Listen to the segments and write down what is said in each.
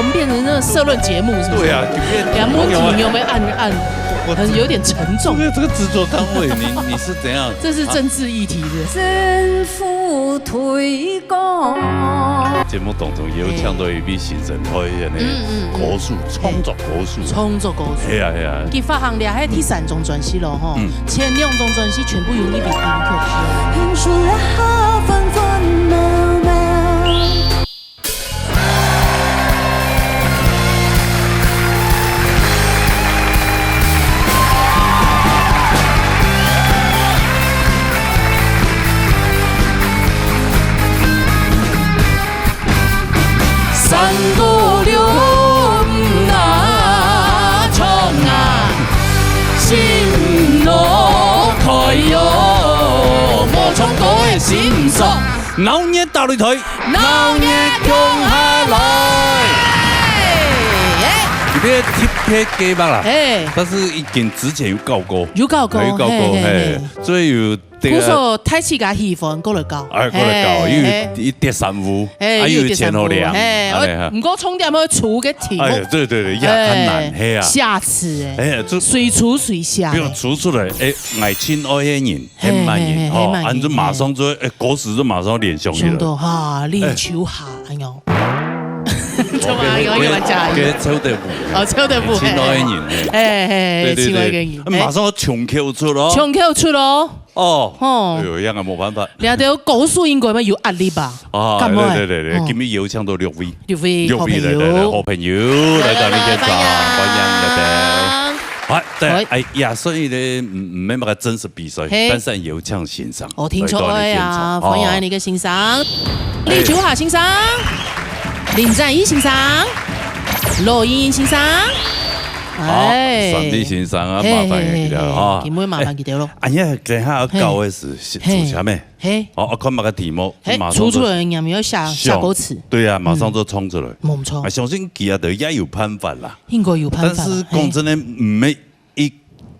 我们变成那个社论节目，是不是？对啊，两母体有没有按？很有点沉重。这个制作单位，你是怎样？这是政治议题的。政府推广。节目当中有唱到一笔新生推的呢，歌曲创作歌曲，创作歌曲。系啊系啊。佢发行了喺第3张专辑咯，吼，前2张专辑全部由你编曲。拼出了纷纷扰扰。3、5、6啊，冲啊，心路开哟，莫冲过的心锁，老年大擂台，老年强下来。这边贴鸡巴啦，哎，但是已经之前有告过，有告过，有告过，嘿，所以有。鼓手太起个气氛，过来搞，过来搞，因为一跌3舞，还有前后2，唔过重点要出个题目，对，也很难，嘿啊，下次随出随下，不用出出来，爱亲爱的人，很满意，哦，按照马上就，歌词就马上连上去了，哈，立秋下，哎呦。怎么有一个假？给抽的舞，哦，抽的舞，亲爱的人，对，亲爱的人，马上穷 Q 出咯，穷 Q 出咯，哦，哎呦，一样啊，冇办法。你睇歌手應該有壓力吧？啊，對，今日有唱到6位好朋友，好朋友來到你現場，歡迎你哋。好，對，哎呀，所以呢，唔係乜嘅真實比賽，但是有唱欣賞。我聽出來啊，歡迎你嘅欣賞，李秋霞欣賞。林展毅欣賞，羅英英欣賞，哎，三弟欣賞啊，麻煩佢哋啊，點會麻煩佢哋咯？哎呀，等下要教的是做啥咩？哦，我看那個題目，出來有沒有下歌詞？對啊，馬上就衝出來。冇錯，相信佢都也有辦法啦。應該有辦法。但是講真的，唔係一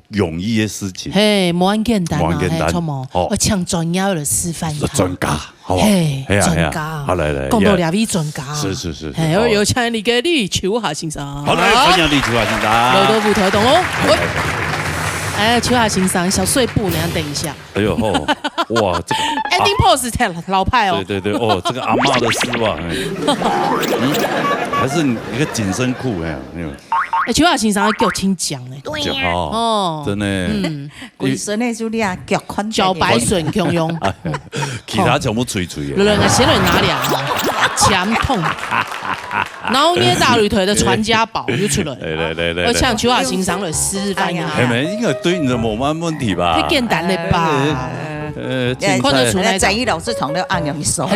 容易的事情。嘿，冇咁簡單啊，錯冇。我請專業嚟示範一下。專家。嘿，專家，好來，講到2位專家，是，嘿，我有請你嘅李秋霞先生，好來，歡迎李秋霞先生，來到舞台動哦，哎，秋霞先生，小碎步，你等一下，哎呦，哇，這個 ending pose 太老派哦，對，哦，這個阿嬤的絲襪，還是一個緊身褲，秋霞先生腳挺講呢，哦，真的，鬼神的就你啊，腳寬，腳白順強用，其他全部脆脆的，來，先來拿兩個，強痛，老年大擂台的傳家寶就出來，來，我請秋霞先生來示範一下，係咪應該對你的冇乜問題吧？太簡單了吧？看得出來，展毅老師從了按用手，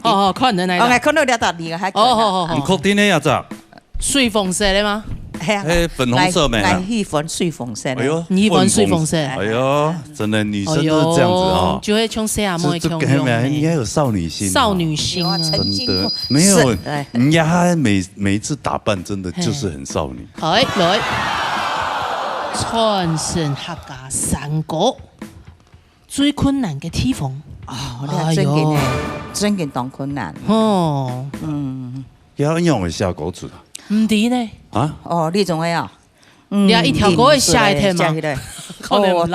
哦，看得來，我看到了到你個還，唔確定呢呀？咋？水粉色的嗎？粉紅色咩？來一粉水粉色的。哎呦，一粉水粉色。哎呦，真的女生都是這樣子啊。就會像誰啊？莫會強用。你要有少女心。少女心啊，真的沒有。人家每一次打扮真的就是很少女。來，傳承客家3個最困難嘅地方。哦，真嘅當困難。哦，要用嘅下歌詞啊。唔知呢？啊？哦，呢種啊？你一條歌會下一天嗎？哦，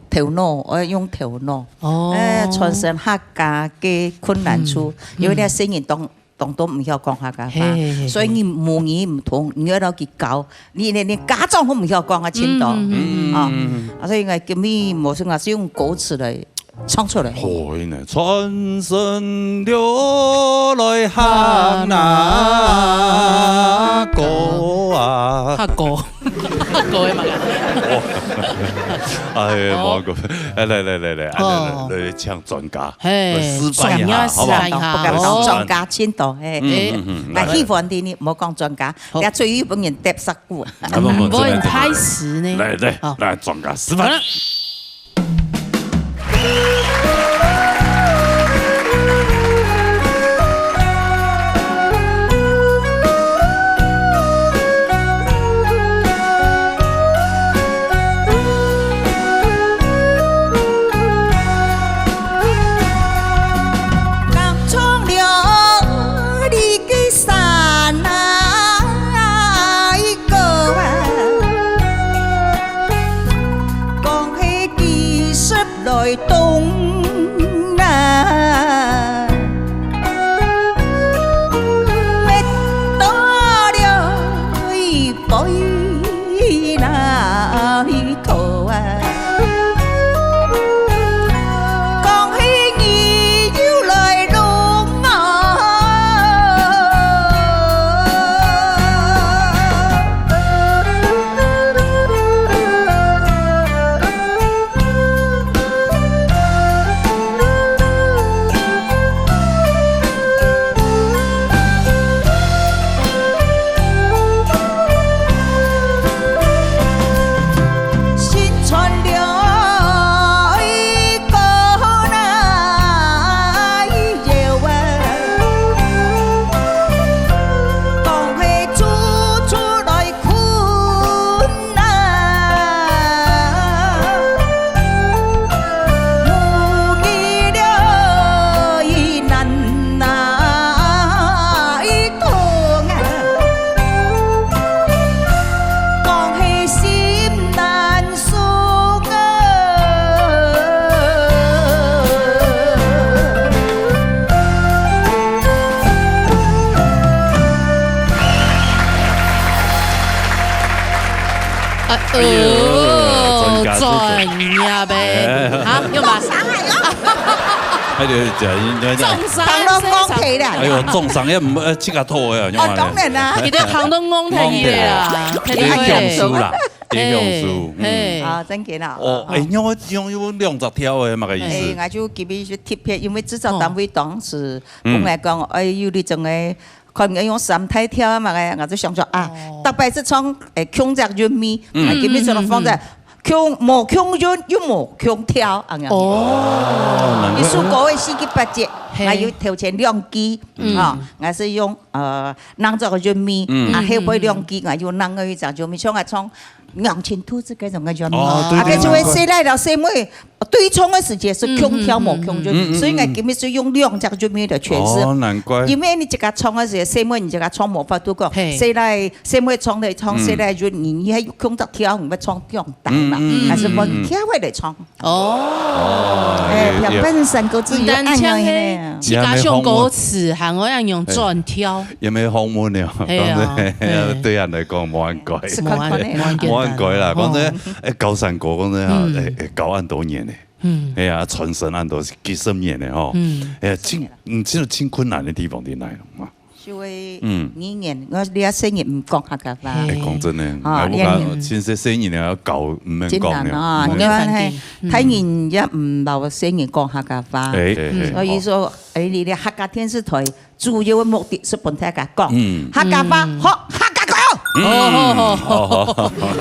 頭腦，我用頭腦。哦。傳承客家嘅困難處，因為你聲音當都唔曉講客家話，所以你母語唔同，你要去教，你家長都唔曉講嘅青島啊，所以我叫咩冇算話是用歌詞嚟。唱出來，傳承流來客那歌啊，客歌嘅嘛？哎呀，冇個，來唱專家，示範一下，好嘛？不敢講專家青島，但喜歡啲你唔好講專家，你最於本人搭實股，唔可以太實呢。來，專家示範。专业呗，啊，用吧。哎，对，重伤，康拢讲提啦。哎呦，重伤也唔七个吐的，当然啦，伊啲康拢讲提的啦，用书啦，用书。啊，真嘅啦。哦，哎，用200条的嘛个意思。我就给你去贴片，因为制造单位当时讲来讲，哎，有啲种嘅。可能用3台跳嘛个，我就想着啊，大概是从强只人咪，给你就放在强无强人又无强跳，哦，你数各位4个8节，我要头前2支，啊，我是用拿着个人咪，啊后背2支，我要拿个一张人咪，像我从仰前突这个种个人咪，啊，个就会谁来了谁会。对冲的时间是强跳无强人，所以我今日是用2只人咪来诠释。哦，难怪。因为你这个冲的时候，谁会你这个冲无法度讲，谁来谁会冲来冲，谁来人你还强得跳，唔要冲这样大嘛，还是问跳会来冲。哦，哎，本身个字单枪的，加上歌词，还我要用转跳。有没有红门了？对人来讲冇按改，冇按改啦。讲真，高山歌讲真啊，9万多年。哎呀，传承按都是几十年的吼。哎呀，这个真困难的地方在哪嘛？所以语言，我你啊声音唔讲客家话。讲真的，我讲现在声音要搞唔免讲了。因为睇人也唔留声音讲客家话，所以说你哋客家电视台主要的目的是帮大家讲客家话，学客家讲。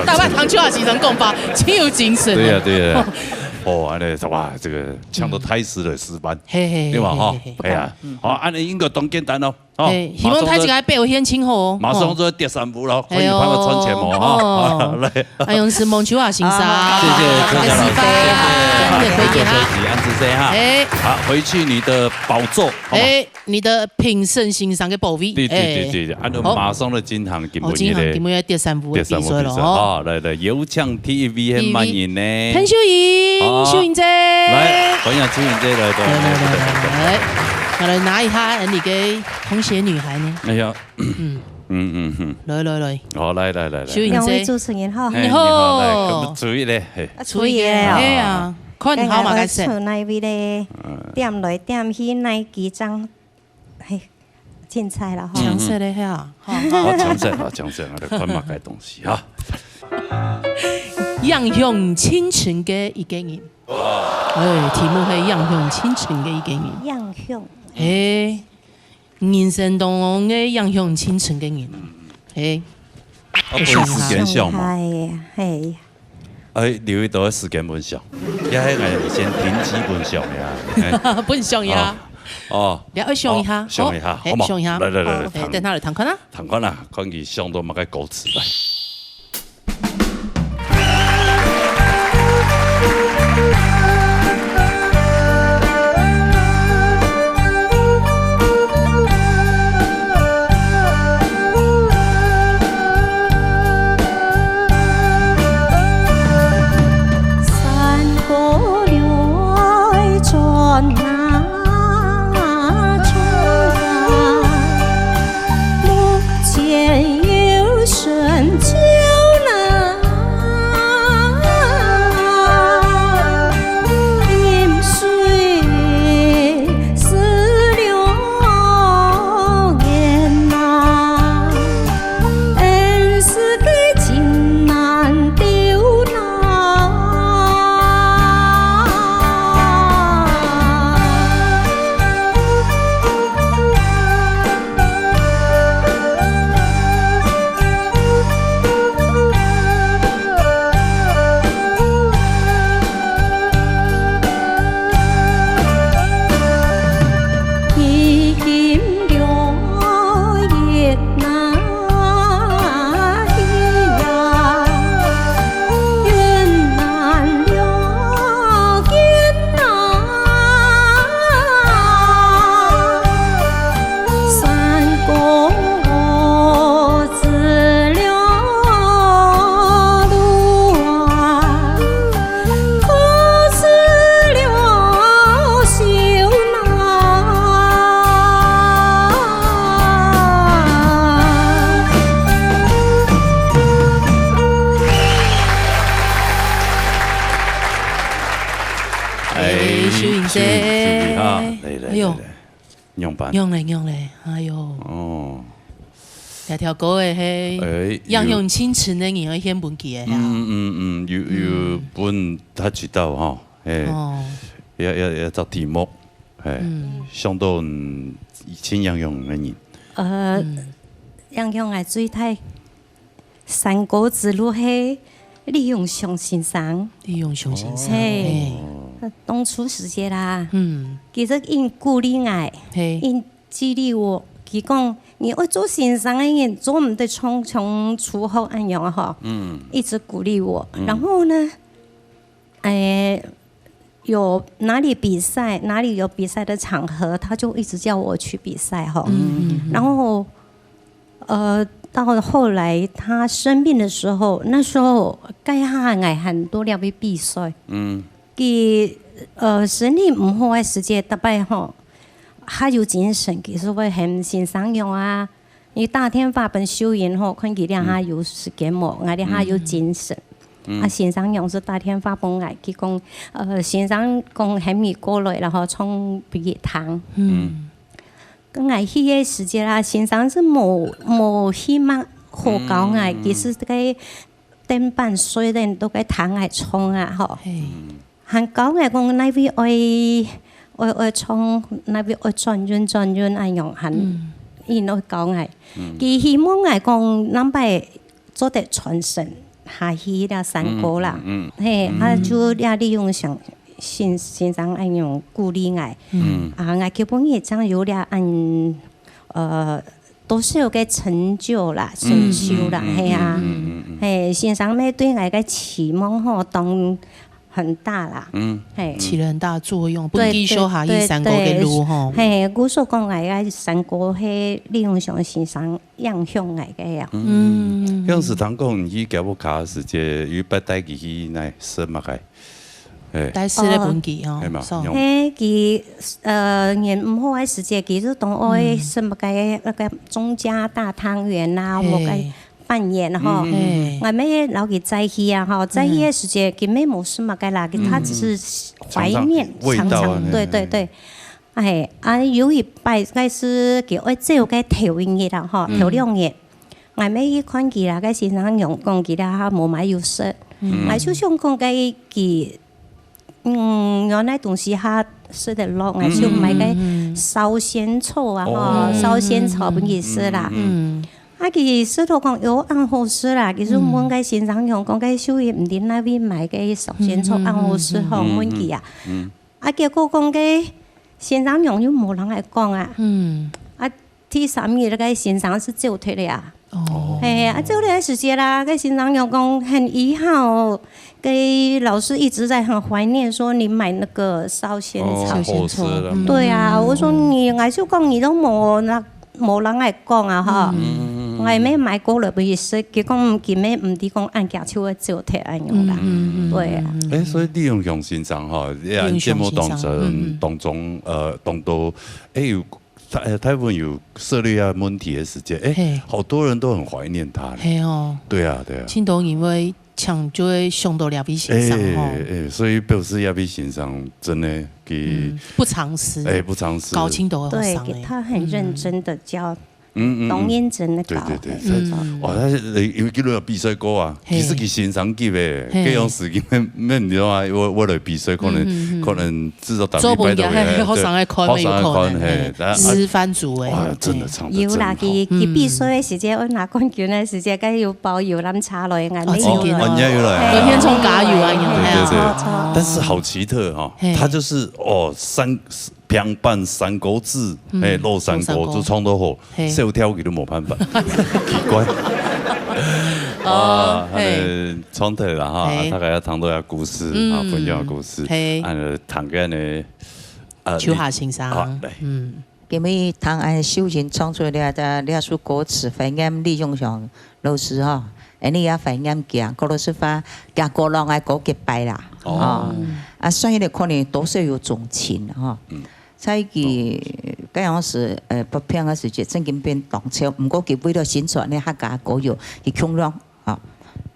大把唐秋华先生讲法，真有精神。对呀，对呀。哦，安尼哇，这个抢到太师的师班，对吧？哈，哎呀，好，安尼应该当简单咯。希望太子个表现清好。马上就第3步了，可以帮我存钱嘛哈。来，哎呦，是孟秋华先生，谢谢陈老师，谢谢，谢谢安子生哈。好，回去你的宝座，你的品胜欣赏嘅宝位。对，按照马上的金行金门的第3部比赛了哦。来，有请 TV 很欢迎呢。彭秀莹，秀莹姐，来，欢迎秀莹姐来。我来拿一下你嘅同学女孩呢。哎呀，来，好，来，两位主持人好，你好，来，咁注意咧，注意咧，係啊，看好嘛，我從那邊咧點來點去那幾張，係精彩啦，搶色咧，係啊，好，搶色，我哋看嘛嘅東西哈。陽陽清純嘅一個人，題目係陽陽清純嘅一個人，陽陽。人生當中嘅陽陽清純嘅人，時間上嘛，係，留意到時間分享，也係我先停止分享呀，分享呀，哦，你要想一下，想一下，好嘛，想一下，來，等下嚟談看啦，看佢上到乜嘅歌詞來。目前有生存。呦，用班，用嘞，哎呦，哦，条歌的嘿，样用清晨的人去文记的有本他知道哈，要找题目，上到以前样用的人，样用的最太山歌之路嘿，利用熊先生，嘿，当初时间啦，其实因鼓励我，因激励我，佢讲你要做先生的人，做唔得匆匆出后安样哈，一直鼓励我。然后呢，有哪里比赛，哪里有比赛的场合，他就一直叫我去比赛哈。然后，到后来他生病的时候，那时候该下我很多了去比赛，佢身體唔好嘅時節，特別吼，他有精神，其實會很欣賞用啊。你大天發本修研吼，看佢哋下有時間冇，我哋下有精神。欣賞用是大天發本嚟，佢講欣賞講喺美國來，然後從畢業堂。咁我去嘅時節啦，欣賞是冇希望好高嘅，其實個頂半歲人都個堂嚟衝啊，吼。很高嘅講那邊愛從那邊愛轉轉安樣很，因愛高嘅。佢希望係講南北做得傳承下去啦山歌啦，嘿，就利用上欣賞安樣鼓勵我，我基本也將有了都是有個成就啦、成就啦，係啊，嘿，欣賞咩對我嘅期望吼當很大啦，起了很大作用，本地修下一山歌嘅路吼，嘿，古所講嘅山歌係利用上欣賞影響嚟嘅呀。嗰時堂講去教我卡時節，有不帶佢去嚟什麼嘅？帶師咧本地哦，嘿，佢年唔好嘅時節，佢就當愛什麼嘅那個中家大湯圓啦，或個扮演哈，我們老給在去啊哈，在去嘅時節，佢沒冇什麼嘅啦，他只是懷念常常，對，有一擺嗰是佢愛做嘅調音嘅啦哈，調亮嘅，我們去看佢啦，個先生用講佢啦，冇買有食，我就想講嘅佢，原來東西他食得落，我就買個燒仙草啊哈，燒仙草本意思啦。佢石頭講有按好事啦，其實我個先生用講個收益唔掂那邊買個燒仙草按好事好滿記啊。結果講個先生用又冇人嚟講啊。第三日那個先生是走退了啊。走退嘅時節啦，個先生用講很遺憾哦，個老師一直在很懷念，說你買那個燒仙草。對啊，我說你我就講你都冇人嚟講啊哈。我咩買過來不意思，佢講佢咩唔啲講按腳手嘅照睇安樣啦，對啊。所以利用用欣賞哈，節目當中當到有台灣有涉獵啊問題嘅時節，好多人都很懷念他。係哦，對啊。青島因為搶就會想到了必欣賞所以表示要必欣賞真的佢不藏私，不藏私，搞青島對，他很認真的教。當認真的搞，哇！因為佢有比賽過啊，其實佢欣賞級嘅，這樣時間咩唔知啊？我來比賽可能至少打100多嘅，好上來看，師範組誒，哇！真的唱得真好。有啦，佢比賽嘅時節，我拿冠軍嘅時節，梗要包郵攬茶來，我沒有啦。隔天從加油啊，對。但是好奇特哈，他就是平板山歌子，落山歌就唱得好，小跳佢都冇辦法，奇怪。唱得啦哈，大概要唱到下故事啊，分享下故事，談嘅呢，秋下欣賞，因為唐安修行創作了的那首歌詞，反映利用上老師哈，你也反映講，嗰老師話講過浪嘅歌結拜啦，所以你可能多少有種情哈。在佢嗰樣時不平嘅時節，曾經變動潮，唔過佢為了宣傳呢客家歌謠，佢強調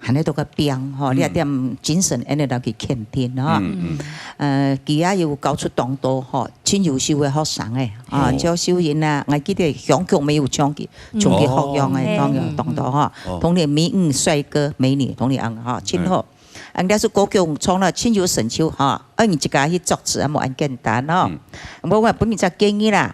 还那多个病吼，你一点精神安尼来去肯定吼。佢也要搞出当多吼，真优秀嘅學生誒，啊，招收人啊，我記得香港沒有唱嘅學樣嘅當多吼，同你美女帥哥美女同你吼，真好。但是高強唱了真有成就吼，你自家去作詞啊冇咁簡單吼。我話本面就建議啦，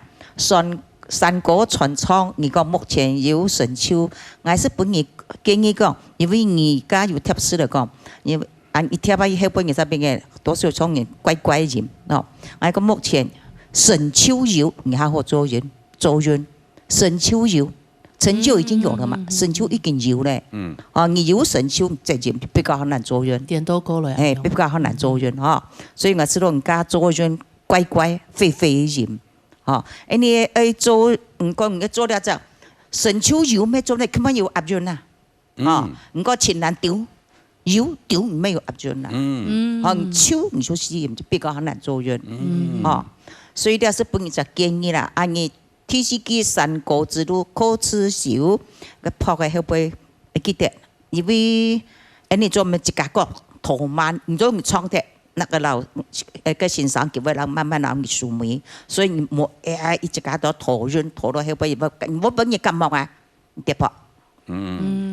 山歌傳唱，如果目前有成就，我是本意建議講，因為而家有貼士嚟講，因為一貼啊，後本嘅嗰邊嘅多數唱人乖乖人，哦，我講目前成就有，你還好做人，成就有，成就已經有了嘛，成就已經有咧，你有成就，再人比較難做人，點都夠了，比較難做人哈，所以我知道人家做人乖乖肥人。哦，你做唔講唔做了就成就有咩做咧？根本有壓力啊！哦，唔講前難丟唔沒有壓力啊！手你就是就比較難做人。哦，所以呢是本人就建議啦，你提起佢山歌之路可持續個破嘅後背記得，因為你做咩一家個拖慢，唔做唔創的。那個老個先生叫佢人慢慢讓佢樹莓，所以冇一直家都拖到後邊，我本嘢咁忙啊，跌破，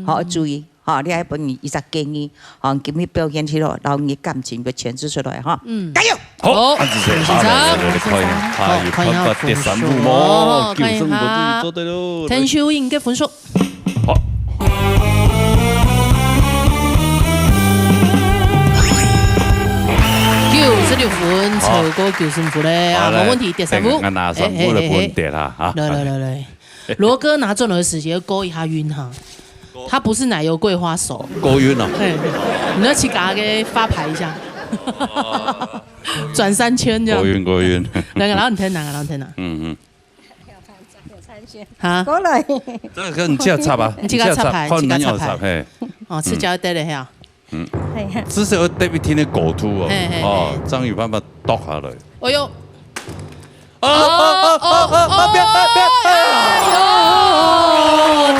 好注意，好，你喺本嘢一直建議，好，叫你表現起來，讓你感情嘅詮釋出來，哈，加油！好，安子先生，好，有辦法第三步麼？叫聲我做對咯。聽小英嘅分數。好。96分，超過95分咧，啊，冇問題，第三步。我拿3步的問題啦，哈。來，羅哥拿準了時間勾一下暈哈，他不是奶油桂花手。勾暈了。你要去給他發牌一下，轉3圈這樣。勾暈。哪個人聽？哈？過來。這個你這樣插吧，你這個插牌，嘿。哦，吃膠得了呀。至少要特別聽的構圖哦，這樣有辦法倒下來。哎呦！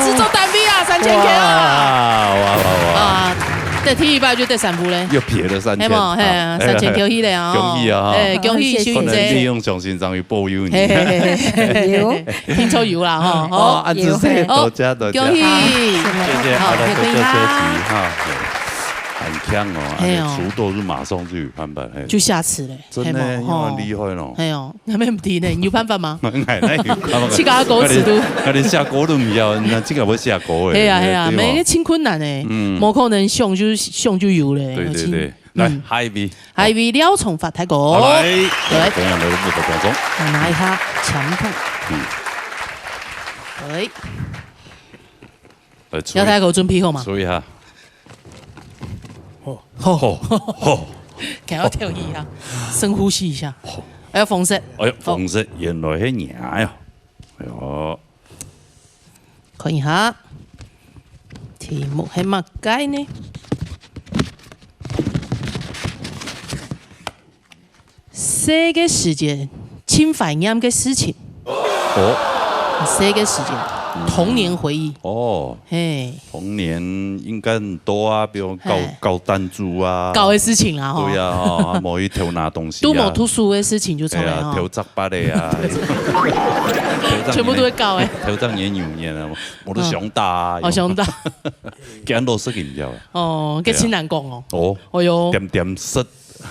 自走單臂啊，3000K啊！哇！再踢一半就第3步咧。又撇了3000。係3000 K 咧啊！恭喜啊！恭喜小英姐。利用上線上去保佑你。有，聽錯有啦哈。哦，安子先，多謝。恭喜！謝謝阿德哥車機哈。很強哦，熟都是馬上就有辦法，就下次嘞，真的很厲害咯。哎呦，那沒問題呢，有辦法嗎？去搞狗尺度，我哋下鍋都唔要，那這個要下鍋誒。係啊，沒個真困難誒，冇可能上就有嘞。對，來下一位廖崇發太哥，來，同樣的5分鐘，拿一下強度，廖太哥準備好嗎？注意下。給我跳一下，深呼吸一下。哎呀，風色，風色，原來係娘呀！哎呦，看一下題目係乜解呢？這個時間親懷念嘅事情。這個時間。童年回憶哦，童年應該很多啊，比如搞彈珠啊，搞的事情啊，對啊，冇去偷拿東西，都冇讀書的事情就出來啊，偷雜八的啊，全部都會搞誒，偷雜年有年啊，我都想打啊，我想打，幾多識唔掉啊？哦，幾錢難講哦，哦，哎呦，點識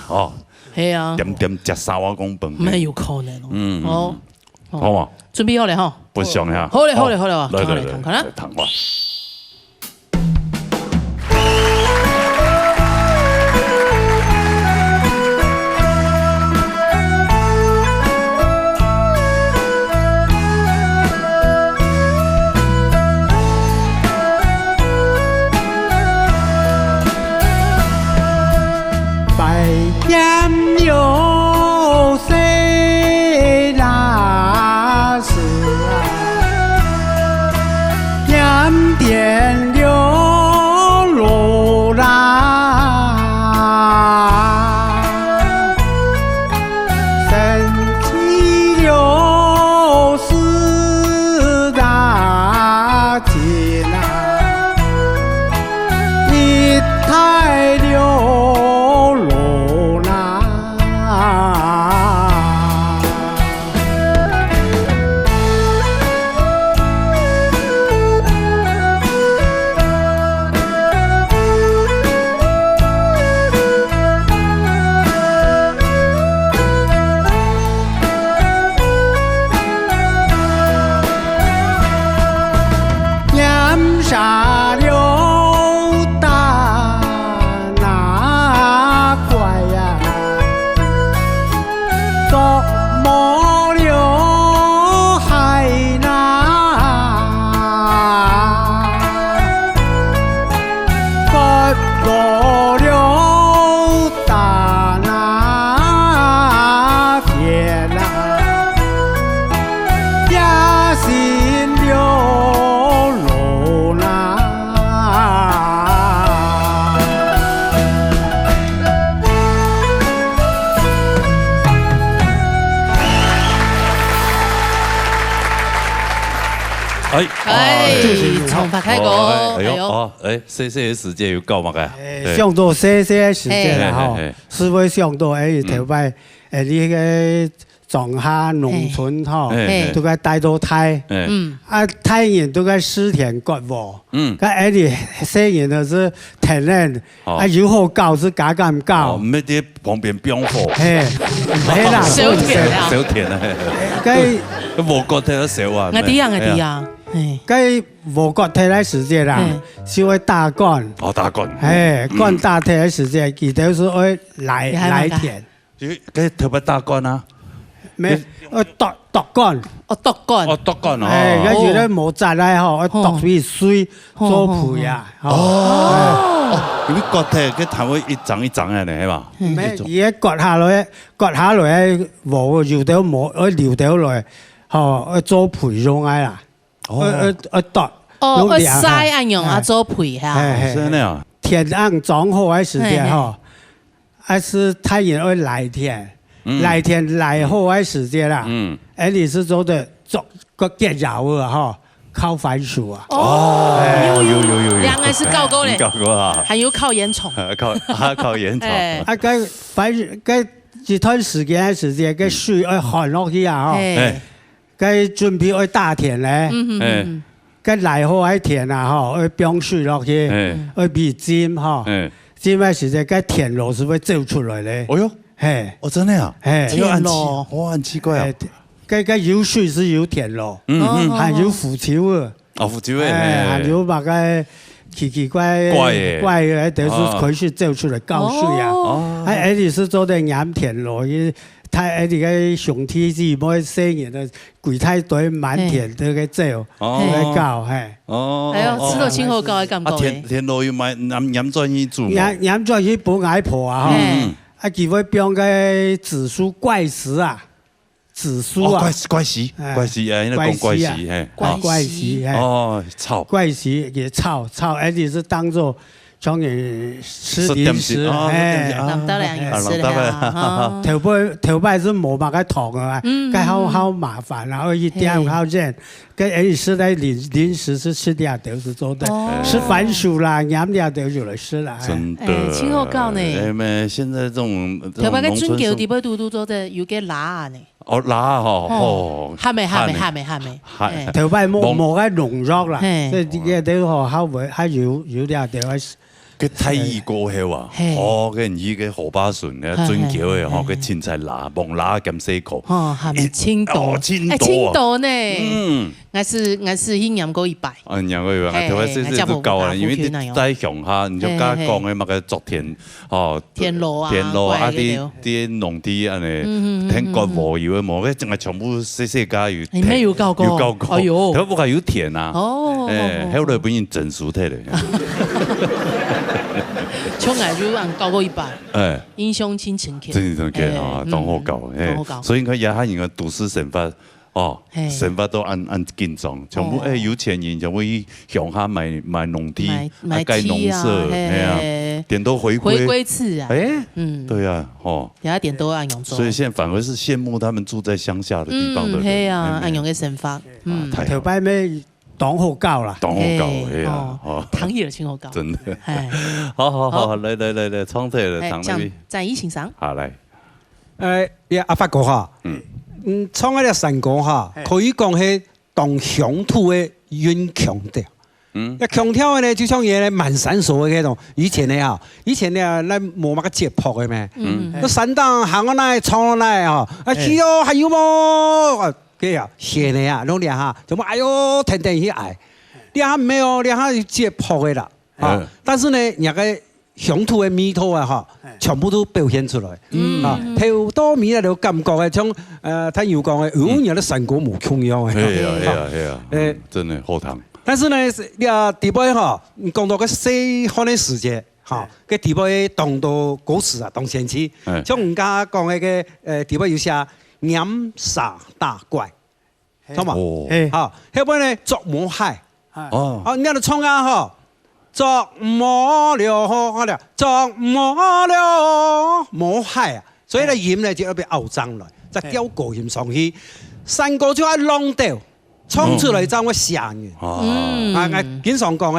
哦，係啊，點食3碗公飯，沒有可能哦，好嘛？準備好了哈，分享一下。好嘞，來，看啦。百年有誰那時念點流露啦，神奇流逝大劫啊，你红发开歌，哎呦哦，细细的时间又到嘛个？上到细细的时间啦吼，是要上到头摆你迄个庄下农村吼，都该带到胎，胎人都该施田割沃，个你细人就是田人，如何搞是假咁搞，唔要伫旁边标火，没啦，小田啊，小田啊，个无割睇得少啊，我啲啊，cái vô cột thế này時間啦，是會打幹。哦，打幹。幹大體嘅時間，佢都是會來田。佢特別打幹啊？咩？剁幹。哦，剁幹。哦，剁幹哦。跟住咧冇摘咧嗬，剁啲水做皮啊。哦。因為割體佢頭會一層一層嘅咧，係嘛？咩？而家割下來冇搖到冇，撩到來，嗬，做皮用啊啦。剁。哦，我曬按用啊做皮哈。是那樣。田按種好嘅時間嗬，還是太陽會來田。來田來好嘅時間啦，你是做的做個結構啊，哈，靠番薯啊。哦，有，兩個是高高嘞，高高啊，還有靠鹽蟲，靠鹽蟲。個番薯個一段時間個水要旱落去啊，哈，個準備要大田咧，個來好嘅田啊，哈，要冰水落去，要避尖哈，尖嘅時間個田螺是會走出來咧。哦喲。嘿，哦，真的啊！田螺，哇，很奇怪啊！個有水是有田螺，還有腐球啊，腐球誒，還有把個奇怪嘅，都是可以走出來搞水啊！你是做的鹽田螺，太你個上天子冇生人的鬼太多滿田都個走，來搞嘿。哦，哎呦，吃到青後膏嘅感覺。田螺要買鹽轉去煮。鹽轉去補矮婆啊！佢會變個紫蘇怪石啊，紫蘇啊，怪石，因為講怪石，怪石，哦，草，怪石嘅草，你是當做將人吃零食，諗得兩樣事啦。頭擺是冇乜個糖啊，佢好麻煩啊，而一點好熱，佢吃的零食是吃掉都是做的，吃番薯啦、鹽料都有來吃啦。真的，青後膏呢？現在這種頭擺個轉橋啲杯嘟嘟做的有個辣呢。哦，辣哦，係咪？頭擺冇個濃肉啦，即係啲嘢都好會，還有料都係。佢太熱過後啊，哦，佢依個荷包筍咧，轉橋嘅嗬，佢凊彩辣，望辣咁死個。哦，係咪青島？青島呢？我是去飲過100。飲過100，頭先先都夠啦，因為你在鄉下，你就加講嘅乜嘅作田，哦，田螺啊啲農地安尼，田割禾要嘅冇，佢淨係全部細加有。你咩要教過？哎呦，佢不過有田啊。哦，後來變成整熟體嚟。從來就按教過100，英雄親情劇，真啊，當好教，所以佢也係一個都市生活，哦，生活都按緊張，全部有錢人就會鄉下買農地，蓋農舍，係啊，點都回歸自然，對啊，哦，有一點都按用做，所以現在反而是羨慕他們住在鄉下的地方的人，係啊，按用嘅生活，頭擺咩？當好教啦，當好教係啊，唐爺青後教，真的，好，來，創體嚟，唐那邊，展翼欣賞，好來，阿發哥哈，創嗰啲成果哈，可以講係當鄉土嘅韻強調，強調咧就像嘢咧滿山所嘅嗰種，以前咧那冇乜個節拍嘅咩，個山當行過來，衝過來哈，去哦，還有冇？嘅啊，寫你啊，攏兩下，就冇哎呦，停去嗌，兩下沒有，兩下就接破嘅啦。但是呢，人個鄉土嘅味道啊，哈，全部都表現出來。頭多面啊，就感覺嘅，像聽有講嘅，人哋成果冇窮樣嘅。係啊，真係好聽。但是呢，地位哈，講到個細漢嘅時節，哈，個地位當到古時啊，當前期，像人家講嘅地位有寫。鹽沙大怪，懂嘛？好，後邊呢作魔害，你喺度唱啊嗬，作魔了，作魔了，魔害啊！所以呢鹽呢就要被熬髒來，就丟過鹽上去，山歌就係浪掉，创出来怎我想嘅。我經常講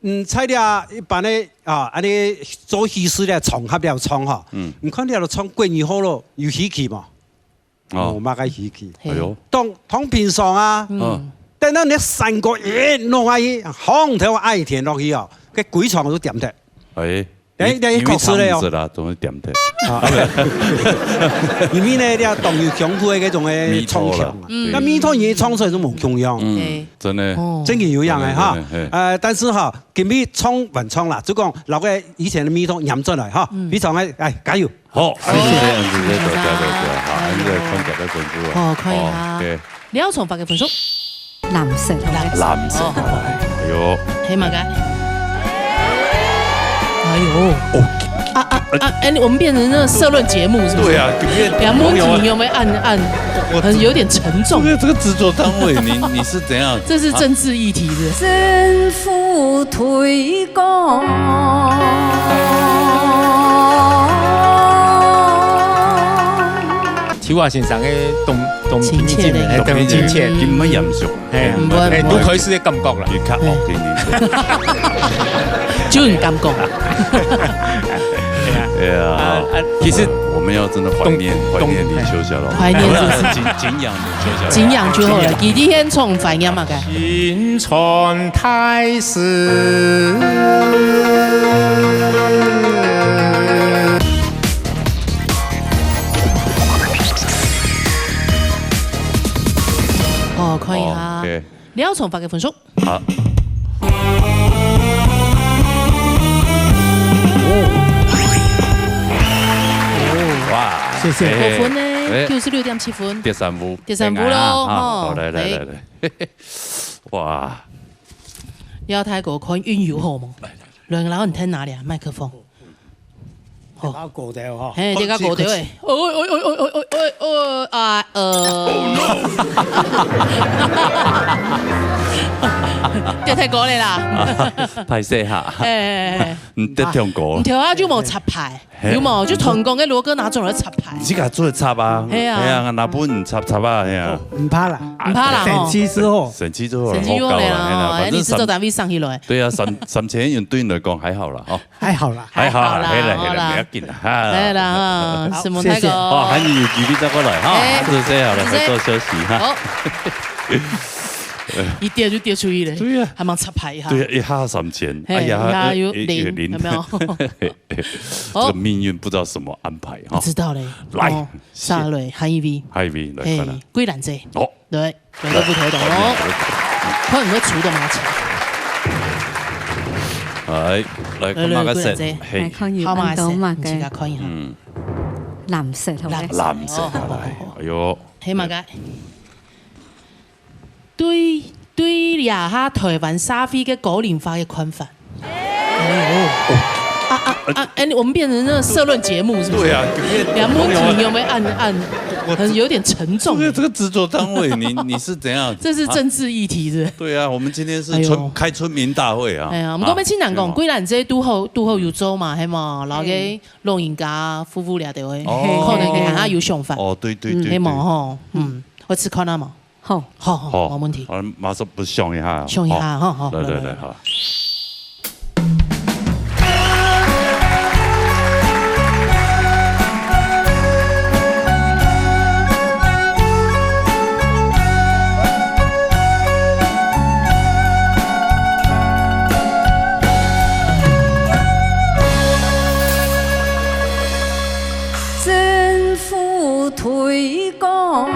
嘅，菜了一般咧安尼做稀釋咧，創合了創嚇，唔看了創過年好咯，有稀奇嘛？冇乜嘅稀奇。哎呦，當平常啊，等到你3個月弄下去，紅頭愛田落去哦，佢鬼床都點得。你考試咧哦，總係點得。因為咧，你要動有強度嘅嗰種嘅創強啊，那米湯嘢創出來都冇強樣，真係真係有樣嘅嚇。但是嚇，今米創還創啦，就講老嘅以前嘅米湯飲出嚟嚇，米廠嘅加油！好，謝謝，好，呢個坤格嘅分數啊，可以啊。廖崇發嘅分數，藍色，藍色，哎呦，黑馬街。哎呦！我們變成那個社論節目是不是？對啊，兩母女有沒有暗？有點沉重。這個製作單位，你是怎樣？這是政治議題的。政府推廣。邱華先生嘅動親切的，動親切，唔乜嚴肅，都可以是嘅感覺啦。越卡惡啲，就很感覺。對啊，其實我們要真的懷念李秋霞咯，懷念就是敬仰李秋霞，敬仰就好了。佢啲獻從繁衍嘛嘅。新春太師。哦，可以哈。廖崇發嘅分數。好。哇，謝謝。高分呢？96.7分。第三步咯，好，來，哇！廖太哥看運油好冇？兩個人聽哪裡啊？麥克風。好，過掉嗬。嘿，這個過掉誒。掉太過嚟啦。拍攝下。唔得跳過。唔跳下就冇插牌，有冇？就成功嘅羅哥拿咗嚟插牌。自己做插啊。係啊，拿本唔插啊，係啊。唔怕啦，唔怕啦。神奇之後，神奇之後嚟啦。誒，你製作單位上起來。對啊，3000元對你嚟講還好啦，哦。還好啦，係啦，唔一件啦。係啦，是冇太過。哦，還有幾筆再過來哈，就這樣了，多休息哈。好。一跌就跌出去了，對呀，還蠻插牌哈。對呀，一下3000，哎呀，有零，有沒有？這個命運不知道什麼安排哈。不知道嘞。來，下來韓一 V，韓一 V 來看啦。歸蘭姐，哦，對，兩個不同的哦，可能都出的馬錢。來，看馬個色，係看要按到馬嘅，藍色好咧。藍色，哎呦，黑馬嘅。對呀，哈台灣沙飛嘅高齡化嘅寬泛。我們變成那個社論節目是不是？對啊，兩母女有沒有暗？有點沉重。這個製作單位，你是怎樣？這是政治議題的。對啊，我們今天是開村民大會啊。哎呀，我們講咩親人講，歸蘭這都好有做嘛，係嘛？然後嘅老人家夫婦倆就會可能佢下有想法。哦，對，係嘛吼，我吃看啦嘛。好，冇問題。我馬上不想一下。想一下，好。來，好。政府推廣。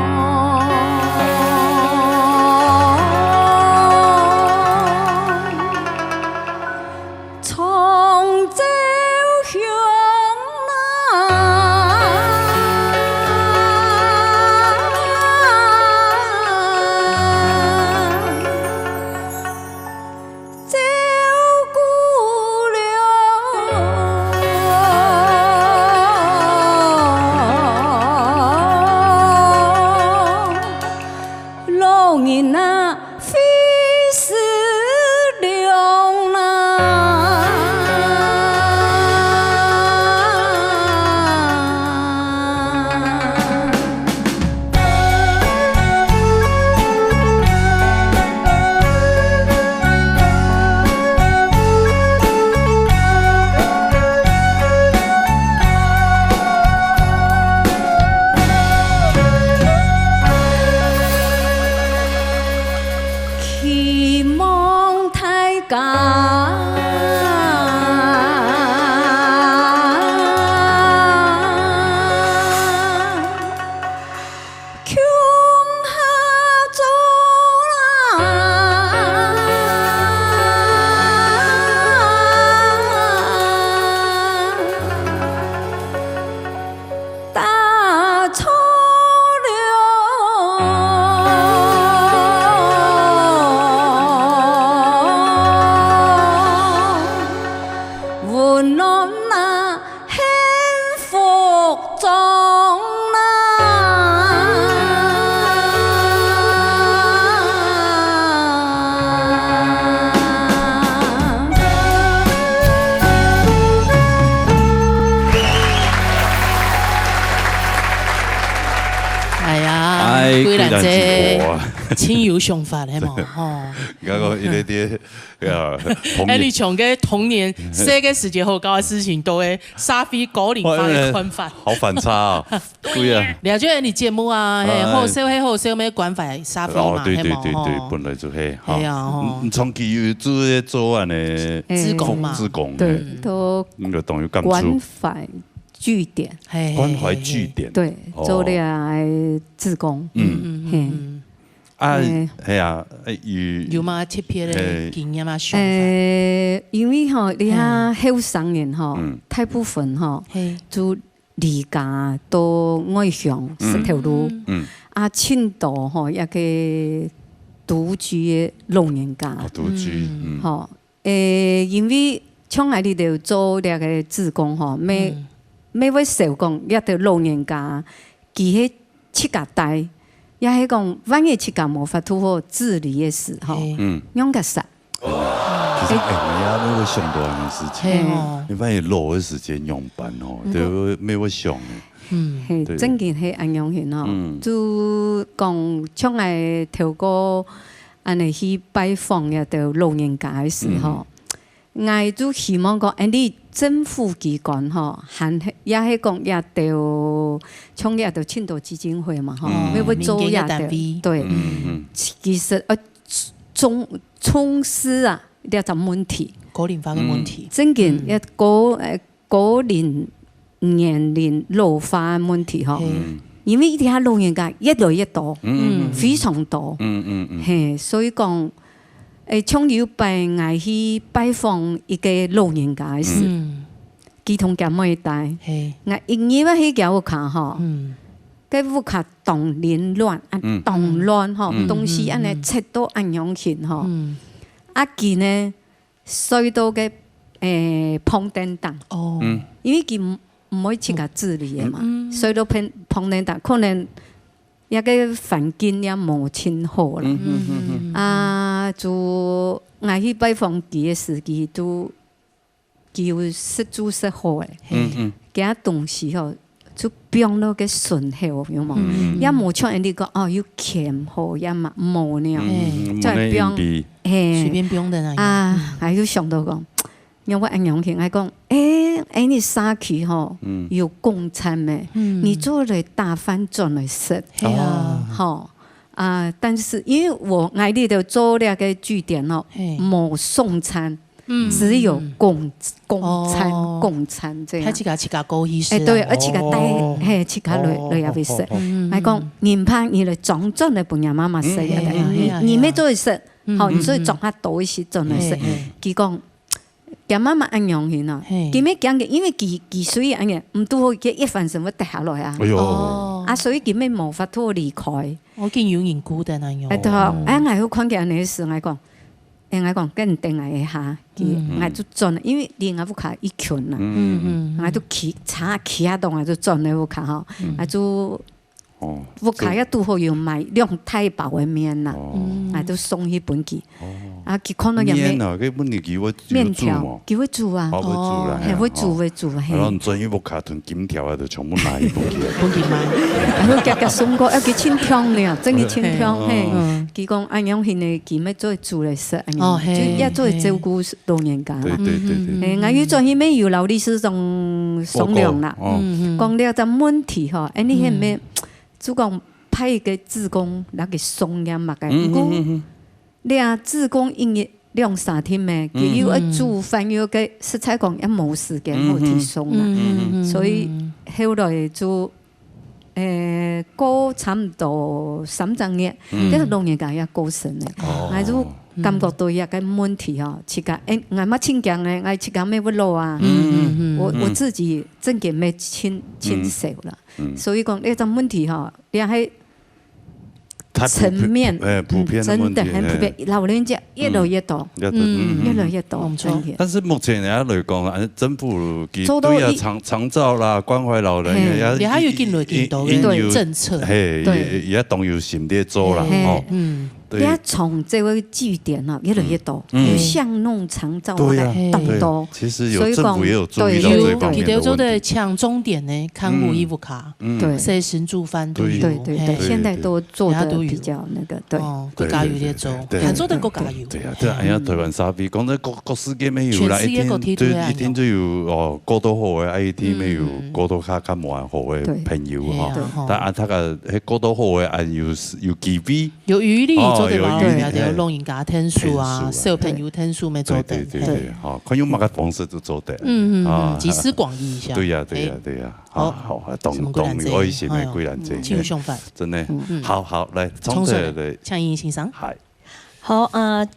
虽然这亲友想法的嘛，吼。嗰個呢啲你從嘅童年寫嘅時節好搞嘅事情，都會沙飛果年化嘅管法，好反差啊！對啊，了解你節目啊，好少係好少咩管法沙飛嘛，對，本來就係，係啊，長期要做安尼志工嘛，志工，對，都關懷據點，關懷據點，對，做啲志工，啊，係啊，有冇特別嘅經驗啊？因為吼，你睇後生人吼，大部分吼就離家到外鄉一條路，啊，青島吼一個獨居嘅老人家，獨居，吼，因為從來你就做呢個志工吼，每位社工一條老人家，佢喺七家帶。也係講，萬一自家無法度好自理嘅時候，用個啥？其實你也沒有想到呢事情，你反而落嘅時間用班哦，都沒有想嘅。係真件係咁樣型哦，就講將來透過安尼去拜訪一條老人家嘅時候，我就希望講，你政府機關吼，還也係講也條創業條青島基金會嘛，吼，要做也條對，其實從事啊呢一種問題，高齡化嘅問題，真件一高齡年齡老化嘅問題吼，因為呢啲老人家越來越多，非常多，係所以講。從有拜我去拜訪一個老人家時，佢同佢妹帶，我因為喺佢屋企吼，佢屋企動亂亂，動亂吼，東西安尼切到安樣型吼，啊佢呢睡到嘅旁電檔，因為佢唔可以自己自理嘅嘛，睡到旁電檔可能。一個環境也冇清好啦，啊，就我去拜訪佢嘅時期都叫食煮食好嘅，其他東西吼就變到嘅順口，有冇？也冇像人哋講哦要醃好，也嘛冇呢樣，就係變隨便變的那樣。啊，我就想到講。因為安陽慶，我講，你沙區吼有供餐咩？你做嚟大飯轉嚟食，好啊！但是因為我哋就做呢個據點咯，冇送餐，只有供餐這樣。佢自家高意思。對，而自家帶自家嚟入去食。我講，你怕你嚟裝進嚟幫人媽媽食嘅，你咩都去食，好，你所以裝下多一些進嚟食。佢講。佢媽媽安樣型啊，佢咩講嘅？因為佢所以安嘅，唔都好嘅一份什麼跌下來啊。啊，所以佢咩無法度離開。我見有人孤單安樣。對，我看見你時，我講，跟定我下，我就轉，因為你我屋企一群啦，我就企下度，我就轉你屋企嗬，我就屋企一都好要買兩太薄嘅麵啦，我就送去本記。啊！佢看到有咩？麵條，佢會煮啊！係會煮。係咯，唔準於屋企同金條啊，就全部買本記買。佢夾送過一個清湯呢，真係清湯嘿。佢講安樣型嘅，佢咪做煮嚟食，就一做照顧老人家啦。我要做起咩要留啲是種商量啦。講了就問題嗬，你係咩？就講派個志工嚟個送嘢物嘅。你啊，志工因為2-3天嘅，佢要一煮飯要嘅食材講一冇時間冇提送啦，所以後來就過差唔多3正月，呢個老人家也過身咧，我就感覺到一個問題啊，自己我乜親講咧，我自己咩會攞啊，我自己真嘅咩親手啦，所以講呢種問題哈，也係。層面，普遍的問題，真的很普遍，老人家越來越多，越來越多，沒錯。但是目前人家來講，政府對啊長照啦、關懷老人，也還有進來幾多嘅政策，嘿，也都有心在做啦，哦。你看從這個據點啊，越來越多，有巷弄長照的更多。其實有政府也有注意到這方面的問題。佢哋做的搶終點呢，看護義務卡，隨行煮飯都有。對，現在都做得比較那個，對。國家有在做，還做得國家有。對啊，哎呀，台灣沙比講得各世界沒有啦，一天就有過多好的，一天沒有過多較冇好的朋友哈。但係他個過多好的，有機會，有餘力。對吧？有老人家聽書啊，小朋友聽書沒做得。對，好，看用乜個方式都做得。集思廣益一下。對呀，好，懂愛心的貴蘭姐，請上飯，真的，好，來，從這嚟，請欣欣賞。好，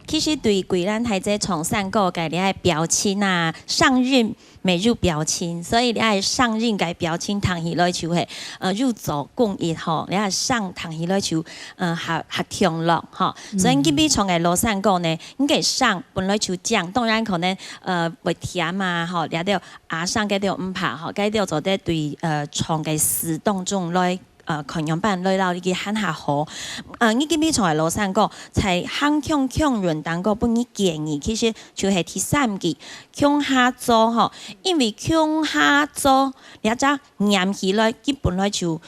其實對貴蘭太姐從三個嘅你係表親啊，上任未入表親，所以你係上任嘅表親堂起來就係入座公益吼，你係上堂起來就合同樂吼，所以基本從嘅羅三個呢，應該上本來就講，當然可能會甜啊吼，你啲阿上嘅啲唔怕吼，嘅啲做得對從嘅活動中來。群用班來到呢個很下好，呢基本從係羅三個，係很強人當個本意建議，其實就係第三句強下做嗬，因為強下做，你一隻念起來，基本來就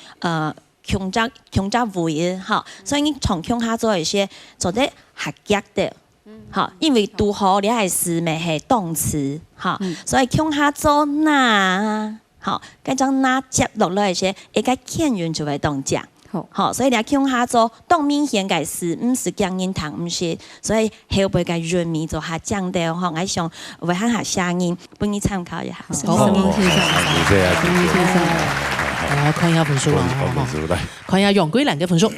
強則會嘅嗬，所以你從強下做一些做得合格的，嚇，因為讀好你係詞咪係動詞，嚇，所以強下做嗱。好，咁將那接落來些，一個牽緣就會動講。好，所以你聽下做，當明顯嘅事，唔是講人談，唔是，所以後邊嘅人民就下講到，吼，我想會喊下聲音，幫你參考一下。好，謝謝。我看一下分數啦，看一下楊貴蘭嘅分數。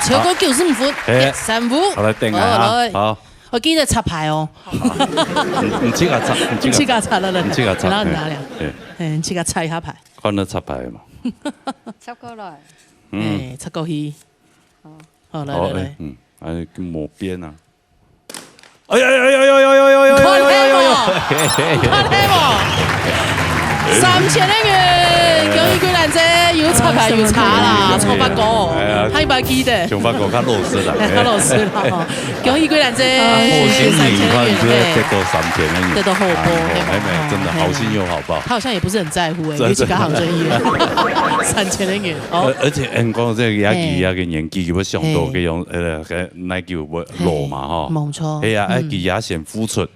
超過95分，135。好來定啊！好，我記得插牌哦。唔知個插，唔知個插啦，唔知個插。哪兩？唔知個插一下牌。看到插牌嘛？插過來。插過去。好，來。係叫磨邊啊！看睇喎，3000元，恭喜貴蘭姐，有插牌有茶啦，錯發過，係咪記得？仲發過卡螺絲啦，卡螺絲啦，恭喜貴蘭姐，好心情，看就得到3000元，得到好報，真的好心有好報。他好像也不是很在乎尤其個行生意，3000元。而且講這個也個年紀要上到嘅用那叫攞嘛哈，冇錯。係啊，佢也先付出，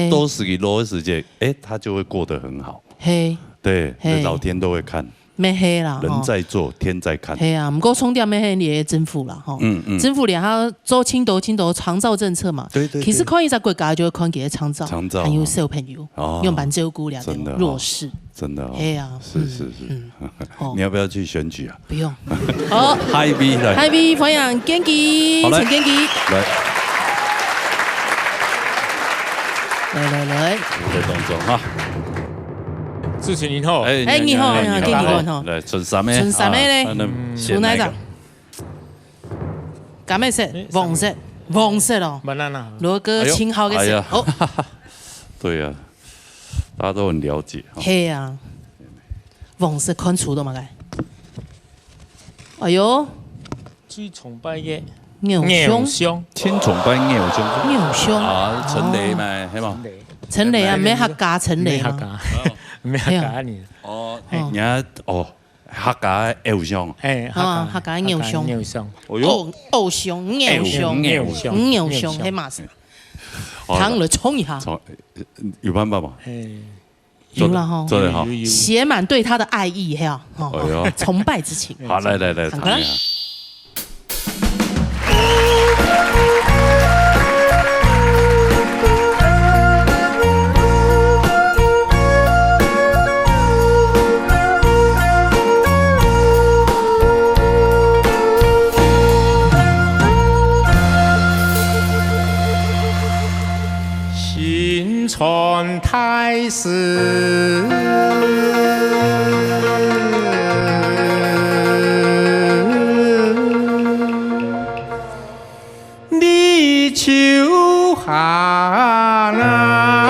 多時佢攞嘅時間，他就會過得很好。嘿，對，老天都會看。咩黑啦？人在做，天在看。係啊，唔過重點咩黑你政府啦，吼。政府連下做青島長照政策嘛。對。其實看一隻國家就會看幾個長照，還有小朋友，用蠻照顧兩個弱勢。真的。係啊。是。你要不要去選舉啊？不用。好。Hi V 來。Hi V，歡迎堅基，陳堅基。來。在當中哈。主持人好，你好，經理人好。來，純啥咩？純啥咩咧？純哪隻？咖咩色？黃色咯。羅哥青號嘅色。好。對啊，大家都很了解。係啊。黃色看出到嘛該？哎呦！最崇拜嘅牛胸，千崇拜牛胸。啊，陳雷咪係嘛？陳雷啊，咩客家陳雷啊？咩客家呢？而家客家偶像，客家偶像，偶像，係嘛？湯來沖一下，有辦法嘛？有了哈，做得好，写满对他的爱意，哈，崇拜之情。好，来，唱一下。新春太师，立秋寒啊，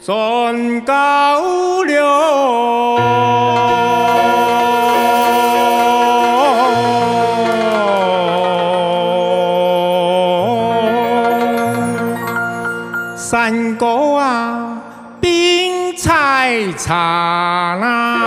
尊高粱。三哥啊，冰菜茶啦，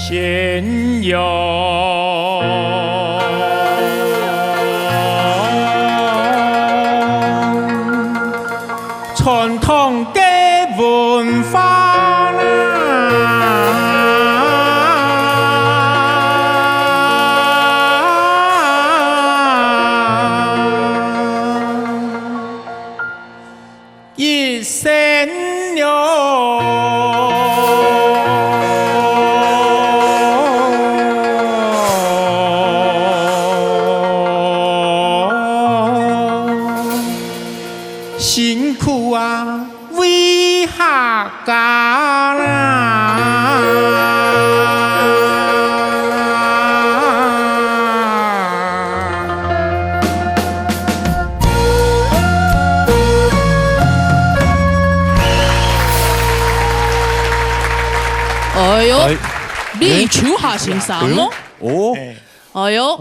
先有传统的文化啦，一生有。辛苦啊，为客家啦！哎呦，立秋下先生哦。哦。哎呦！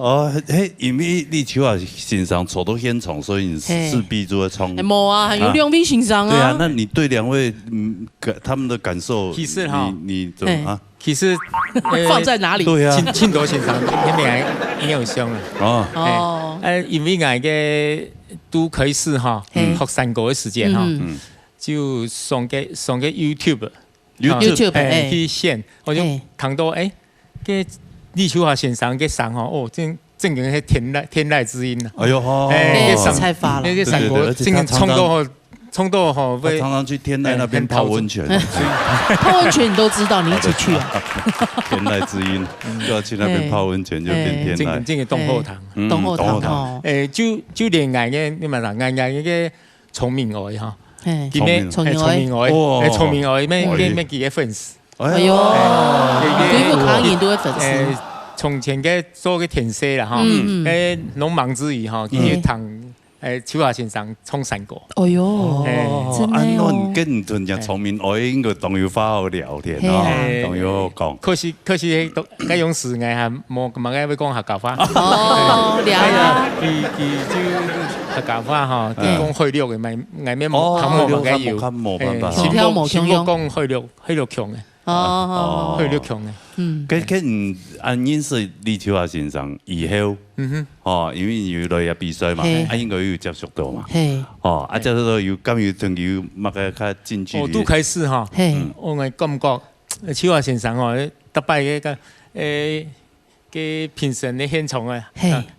因为立秋啊，欣赏受到现场，所以你势必就会唱。没啊，很有两位欣赏啊。对啊，那你对两位他们的感受，其实哈，你怎么啊？其实放在哪里？对啊，青岛欣赏那边影响上了。哦。因为我嘅都可以是哈，學三個嘅時間哈，就送給 YouTube 去線，我就睇到嘅。立秋華先生嘅上哦，正經係天籟之音啦。哎呦，才發了。那個三國正經衝到吼，常常去天籟那邊泡溫泉。泡溫泉你都知道，你一起去啊？天籟之音就要去那邊泡溫泉，就變天籟。正嘅東後堂，東後堂。就連嗌嘅，你咪嗱嗌嘅崇明愛哈，崇明愛咩幾個粉絲？哎呦，每個抗議都會粉絲。從前嘅做嘅田社啦，哈，農忙之餘哈，佢同秋華先生唱山歌。哎呦，真的哦！我跟同人聰明，我應該當要花好聊天啊，當要講。可惜，嗰種事藝係冇咁樣要講客家話。哦，了啊。佢就客家話哈，講開錄嘅咪藝咩冇，冇辦法。先冇講開錄強嘅。哦，去了強嘅。佢按認識立秋華先生以後，因為要來入比賽嘛，應該要接觸到嘛。接觸到要咁要同要乜嘅較近距離。都開始哈，我係感覺秋華先生特別嘅嘅評審嘅現場啊，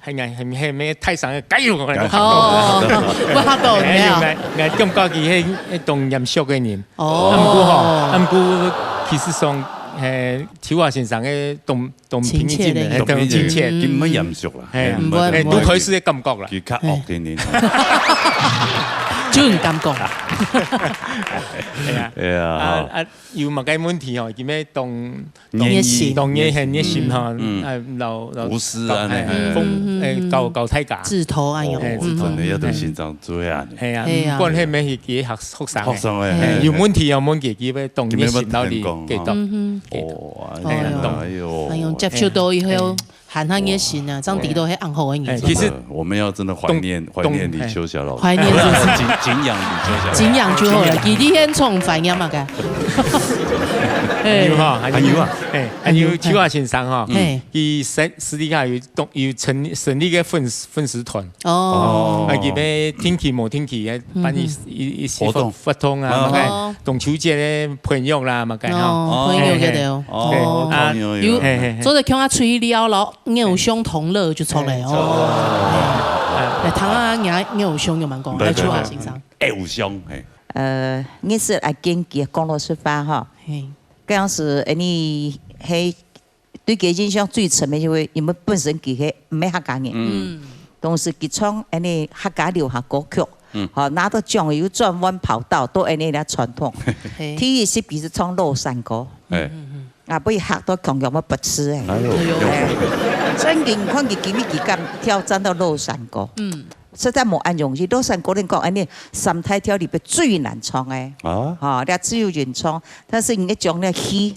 係咩台上嘅雞肉嚟。我嚇到你啊！我感覺佢係當嚴肅嘅人。唔過其實上秋華先生嘅動平靜嘅，動親切，佢唔係嚴肅啦，都開始嘅感覺啦。佢較惡啲啲。就唔敢講。係啊，要問嘅問題哦，叫咩動熱心，動熱係熱心嚇，留無私啊，舊睇架，自投安用，真係一對先生做啊。係啊，關係咩係幾學生嘅，有問題有問題叫咩動熱心到你幾多？哎呦，接觸到以後。喊他熱心啊，張迪都係暗號嘅人。其實我們要真的懷念李秋霞老師，懷念就是敬仰李秋霞，敬仰就好了。佢啲現場反應嘛嘅。有哈，還有秋華先生哈，佢私底下有成立個粉絲團。哦。佢咩天氣冇天氣嘅，辦一些活動啊，嘛嘅中秋節嘅朋友啦，嘛嘅哈。朋友嘅對。哦。有，做得向他吹了咯。偶像同樂就出嚟哦，睇下偶像有冇講？喺秋華先生。偶像係。我是阿堅嘅講老實話哈。嗰陣時你係對佢印象最深嘅就係因為本身佢係唔係客家嘅，同時佢唱啲客家流行歌曲，拿到獎又轉彎跑道，都係呢啲傳統。第一是比如唱婁山歌。啊！不如嚇到強強乜不吃誒，所以你看佢幾咁挑戰到婁山歌，實在冇咁容易。婁山歌你講呢三大調裏邊最難唱誒，你只有原創，但是你將呢戲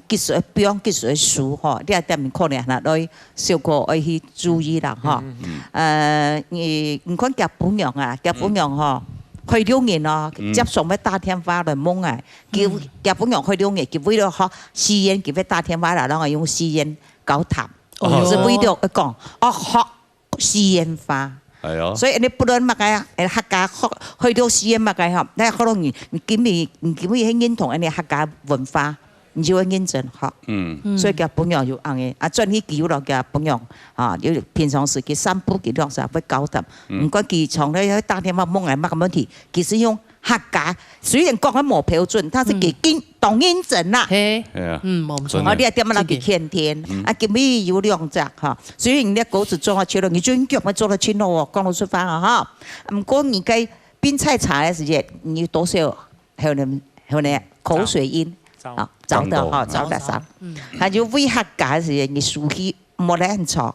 技術表技術書你係點可能嗱來小個愛去注意啦你看夾本樣啊，夾本樣開2年咯，接上咩打電話來問啊，叫本人開2年，叫為了學試驗，叫咩打電話來，然後用試驗搞談，是為了講學試驗法。係啊，所以你不論乜嘅，客家學開到試驗乜嘅嗬，但係可能你見面係認同人哋客家文化。你就會認真學，所以叫本樣要啱嘅。啊，專去叫落嘅本樣啊，要平常時佢散步佢兩時會搞談。唔該佢從咧打電話問係乜嘅問題，其實用客家雖然講得冇標準，但是佢當認真啦。係啊，冇錯。我哋點樣佢天天啊，佢咪有兩隻嚇。雖然你稿子做咗出嚟，你專腳咪做得清咯喎，講到出翻啊嚇。唔過你嘅邊菜茶嘅時間，你要多少後嚟口水音。找得上，還有為客家時你熟悉冇得很長，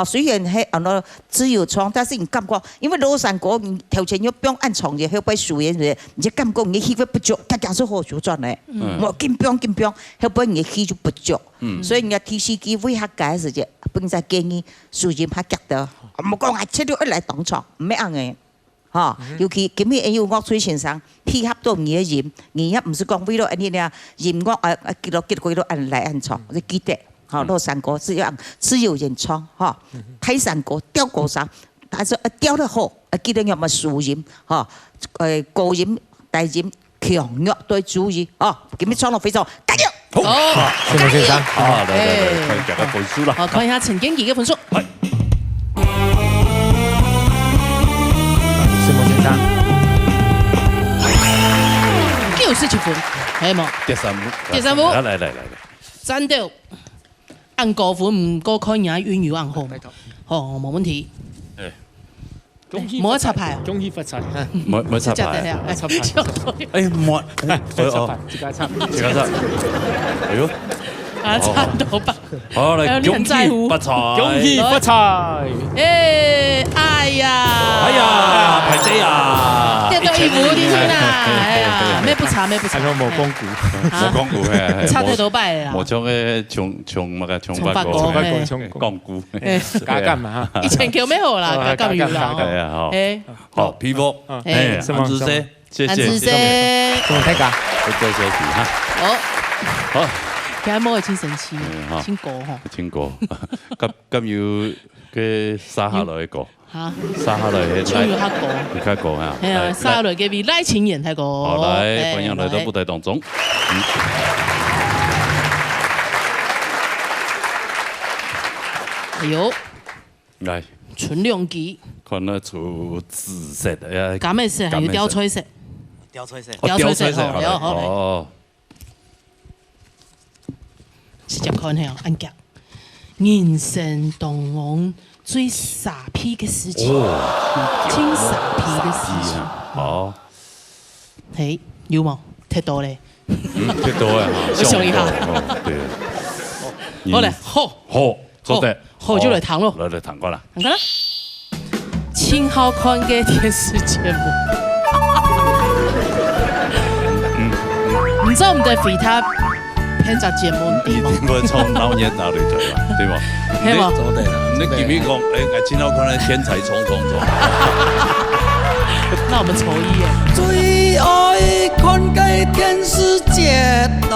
雖然係按自由唱，但是你感覺因為婁山歌你頭前要不用按唱嘅，後背熟嘅時，你感覺你氣氛不足，大家是好做轉嘅，我緊張，後背你氣就不足，所以你提示佢為客家時間，本在建議熟悉客家的，冇講係切到一嚟當場，唔係啱嘅。尤其今日有樂吹先生配合到你嘅音，你一唔是講為咗你哋音樂結果按嚟按唱，你記得婁山歌是要自由演唱泰山歌調過上，但是調得好，記得有乜豎音高音大音強弱都注意今日唱得非常緊要。好，謝謝先生。嚟大家背書啦。看一下陳經儀嘅分數。97分，係冇？第三步，嚟，真的按高分唔過看人家運油按好，冇問題。冇得插牌啊！恭喜發財！冇插牌，插牌。冇，自家插，哎呦！差到吧？好嚟，恭喜發財！恭喜發財！哎呀，排姐啊！跌到一步啲先啦！哎呀，咩不查？冇光顧係，差太多敗啦！冇將嘅從八個光顧，加減嘛嚇！以前叫咩好啦？加減啦！係啊，好皮膚，安子姐，謝謝，咁睇下，多謝佢嚇，好。佢喺摸佢千神氣，千個嗬，千個，咁要嘅沙下來一個，沙下來嘅，仲要黑個啊，係啊，沙下來嘅比賴清言係個，好嚟，歡迎來到舞台當中。哎呦，嚟，純亮機，看得出紫色嘅，咁嘅色係要雕彩色，雕彩色，哦。直接看下按腳，人生當往最傻批的事情，真傻批的事情。哦，嘿，有冇？太多嘞。太多啊！我想一下。对。好嘞，好，做得好就来谈咯。来谈过了。谈过了。挺好看的电视节目。唔知我们在其他偏杂节目地方。你从老年到里头啦，对冇？係冇？做得啦。你記唔記講？誒，挺好看的天才衝。那我們抽一耶。最愛看嘅電視節目。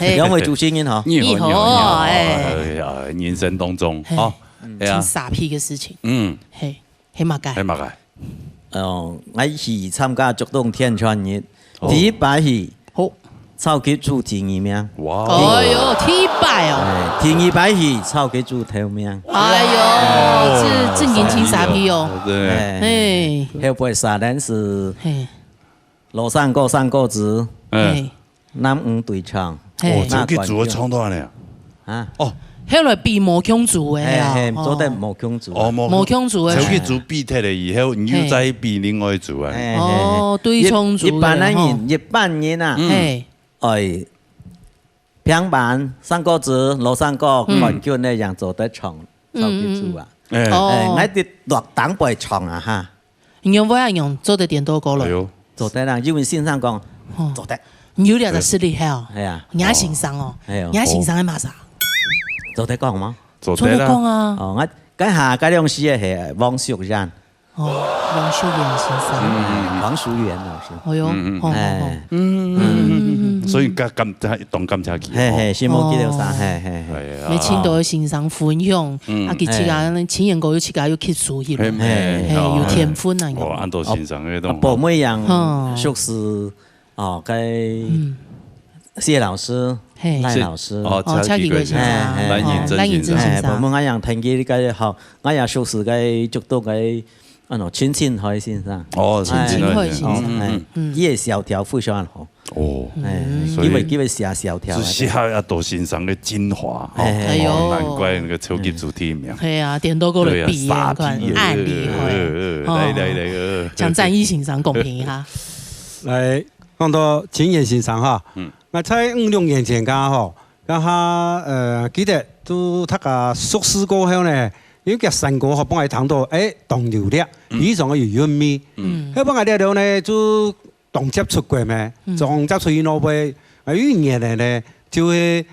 兩位主持人好，你好，人生當中，哦，挺傻批嘅事情，係乜嘅？我係參加竹東天傳日，第一擺係好，超級組第二名。哇！哎呦，第一擺哦！第二擺係超級組頭名。哎呦，這年輕傻批哦。對。後輩三人是羅山歌子，男五對唱。哦，超級組嘅唱段咧。啊？哦。迄個比魔強組嘅啊，做得魔強組。哦，魔強組嘅。超級組比踢嚟以後，你又再比另外一組啊。哦，對唱組。一般人啊，平板三個字，羅山歌環境呢樣做得唱超級組啊。我哋落檔背唱啊哈。用不用做得點多歌咯？做得啦，因為線上講做得。有啲就實力係哦。係啊。也欣賞哦。也欣賞係嘛啥？做得講嗎？做得講啊！哦，我家下嗰兩師係王淑然。哦，王淑然先生。王淑元老師。哦喲，所以當感謝佢。係，先冇記到啥，係。你青島欣賞分享，啊，佢自家青年歌有自家有去書去咯，有天分啊。哦，安度欣賞嗰種。寶妹樣，屬是哦，佢謝老師。賴老師，蔡繼貴先生，藍認真先生，我們樣聽佢個好，我樣熟識個捉到個陳清海先生，陳清海先生，伊個小調非常好，因為寫小調，是下一道先生嘅精華，難怪那個超級主題名，係啊，點都過嚟比啊，暗厲害，嚟，將戰役欣賞公平一下，嚟講到經驗欣賞哈。我在5、6年前剛好，咁下記得都他個熟識過後呢，因為個山歌學幫我聽到，動流力，非常嘅有韻味。佢幫我聊呢，就動接出過咩？動接出去嗰邊，有一年呢，就係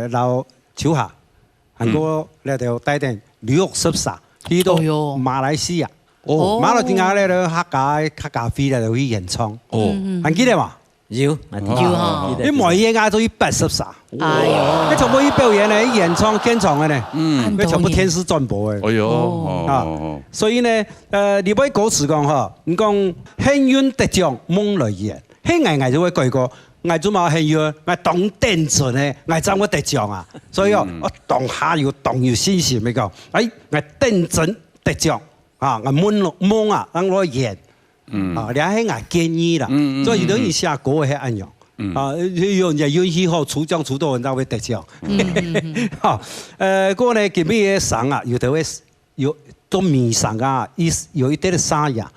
老秋夏，韓國咧就帶點60去到馬來西亞，馬來西亞咧就客家飛咧就去演唱，還記得嘛？有，你每嘢嗌到113，你全部去表演咧，演唱現場嘅咧，你全部天時轉播嘅。哎呦，所以呢，你俾歌詞講嚇，你講幸運得獎夢來現，輕捱就會句個，捱做嘛幸運，捱當頂盡咧，捱爭我得獎啊！所以我當下要先時咪講，捱頂盡得獎啊！捱夢啊，等我現。啊，你係我建議啦，所以等於寫歌係一樣。啊，有人運氣好，出獎出到人就會得獎。嚇，嗰個叫咩省啊？有做面省啊，有一啲嘅沙呀。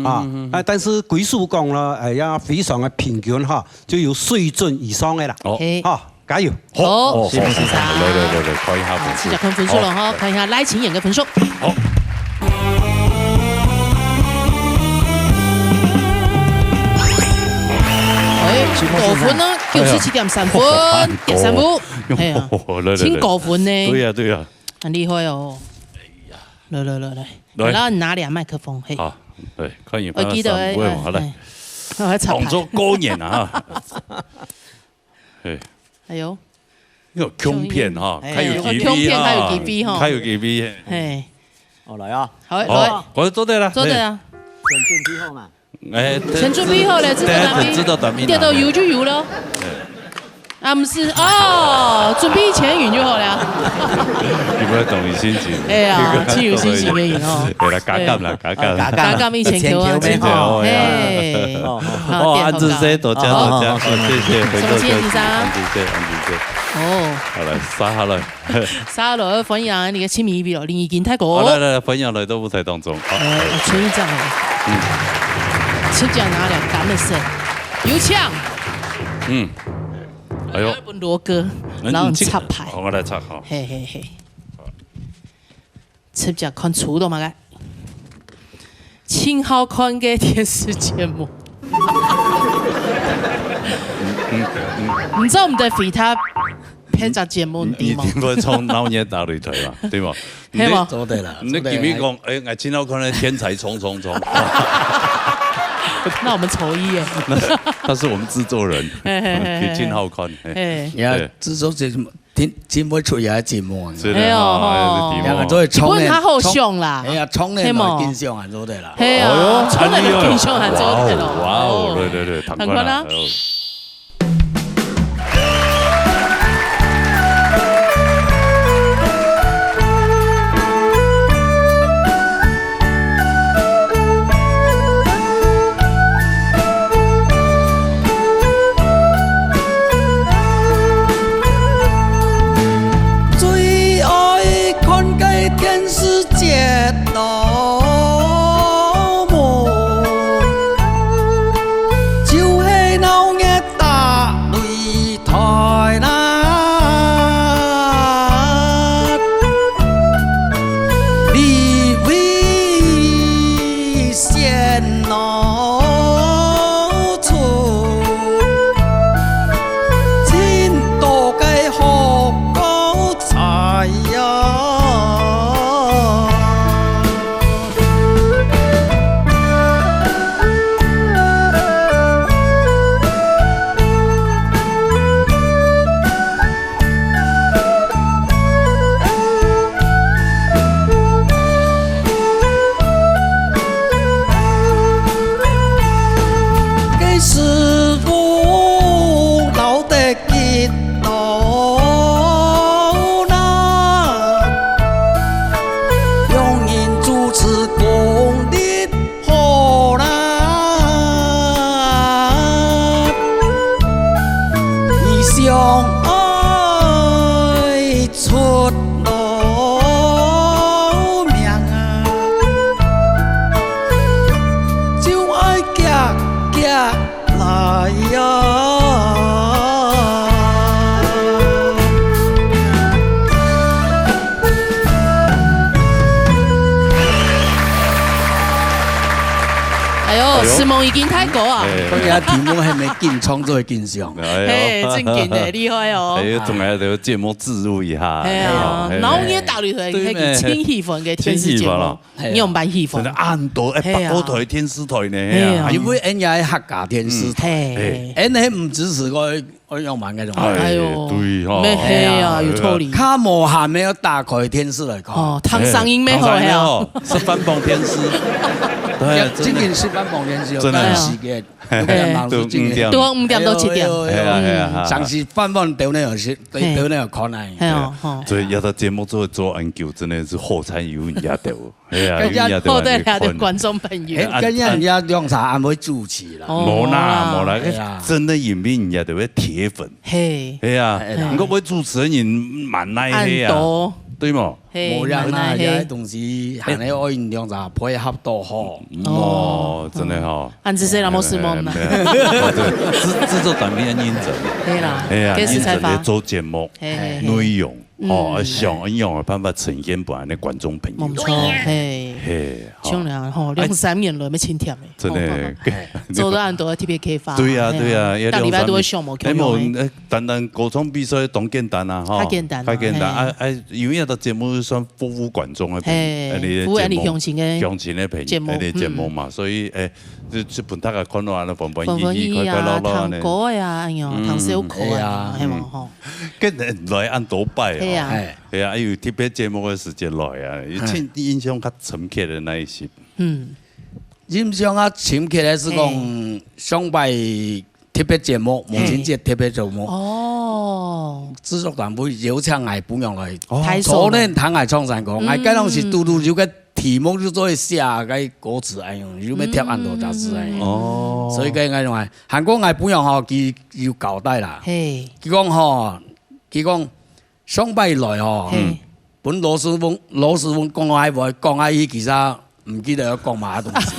啊，但是歸屬講啦，也非常嘅平均嚇，就有水準以上嘅啦。嚇，加油！好，謝謝先生。來，看一下分數。試下看分數咯，哈，看一下賴清妍嘅分數。好。過分啦，97.3分，點3分，係啊，請過分呢？對呀，很厲害哦。哎呀，來，然後拿兩麥克風，嘿。好，對，看影。我記得，好嘞。創作歌年啊，嘿。還有。有強片哈，還有 GV 哈，還有 GV。嘿。好來啊，好，來，我做對啦，做對啦。陳俊之後嘛。陳俊之後咧，知道短片，跌到有就有咯。啊，唔是哦，準備前贏就好了。你唔係動於心情。哎呀，超有心情嘅贏哦。係啦，加減啦，加減以前球啊，哎，安子姐多謝，謝謝，安子姐。哦，好來，撒下來，撒落分享你嘅親密比咯，林義健太過。好來，分享來到舞台當中。全場吃獎拿了感恩色，有槍。哎呦，一本羅歌，然後插牌。我來插好。嘿。吃獎看粗到嘛個？挺好看嘅電視節目。唔知唔得肥他偏雜節目啲嘛？應該從腦年打裏頭啦，對嘛？係嘛？做對啦。你記唔記講？誒，我挺好看嘅天才衝。那我們籌一耶。他是我們製作人，挺好看。呀，製作節目出也節目。係啊，基本他好上啦。係啊，衝咧咪見上係做對啦。係啊，衝咧咪見上係做對咯。哇哦，對，唐官啦。4是梦已经太高啊！我遐题目还没紧创作紧上，嘿，真紧的，厉害哦！哎，仲系要节目植入一下。哎呀，然后你打入去那个轻戏份嘅电视节目，你用扮戏份。按到北高台、天视台呢？因为人家客家电视台，人迄唔支持我用慢嗰種。哎呦，對吼，咩係啊，有道理。卡無限沒有打開電視來看。哦，唐上映咩好呀？是翻蹦電視。對，今年是翻蹦電視，真係時間。都5點到7點。係啊，上次翻蹦到那樣到那樣看嚟。係啊，所以有的節目做研究，真的是後餐有人家掉。係啊，後台下的觀眾朋友。跟人家用啥安排主持啦？冇啦，真的影片人家就會鐵粉。係啊，我位主持人蠻耐嘅啊，對冇？冇人啦，有啲同事行喺愛現場就配合多好。哦，真的好。安子誰那麼是夢呢？製作短片要認真。係啦，認真地做節目內容。哦，想用嘅辦法呈現俾啲觀眾朋友。冇錯，係，像啦，吼2-3年來要清甜嘅，真係，做得很多特別開發。對啊，大禮拜都會上冇傾用。單歌唱比賽當簡單啊，太簡單，因為有啲節目算服務觀眾嘅，服務你鄉親嘅節目嘛，所以就本大家看到啦，歡歡喜喜、快快樂樂糖果呀，糖小可啊，係嘛吼。跟人來按倒擺。係啊，有特別節目嘅時間來啊，印象較深刻嘅那一些。印象較深刻嘅是講上擺特別節目，母親節特別節目。哦。製作團隊邀請我本人來，昨天聽我創山講，我嗰陣時嘟嘟就個題目就做寫個歌詞哎呦，就要貼按多雜誌哎。哦。所以個我話，韓國我本人吼，佢要交代啦。佢講吼，佢講。上擺來吼，本羅斯峰講講伊其實唔記得有講乜東西。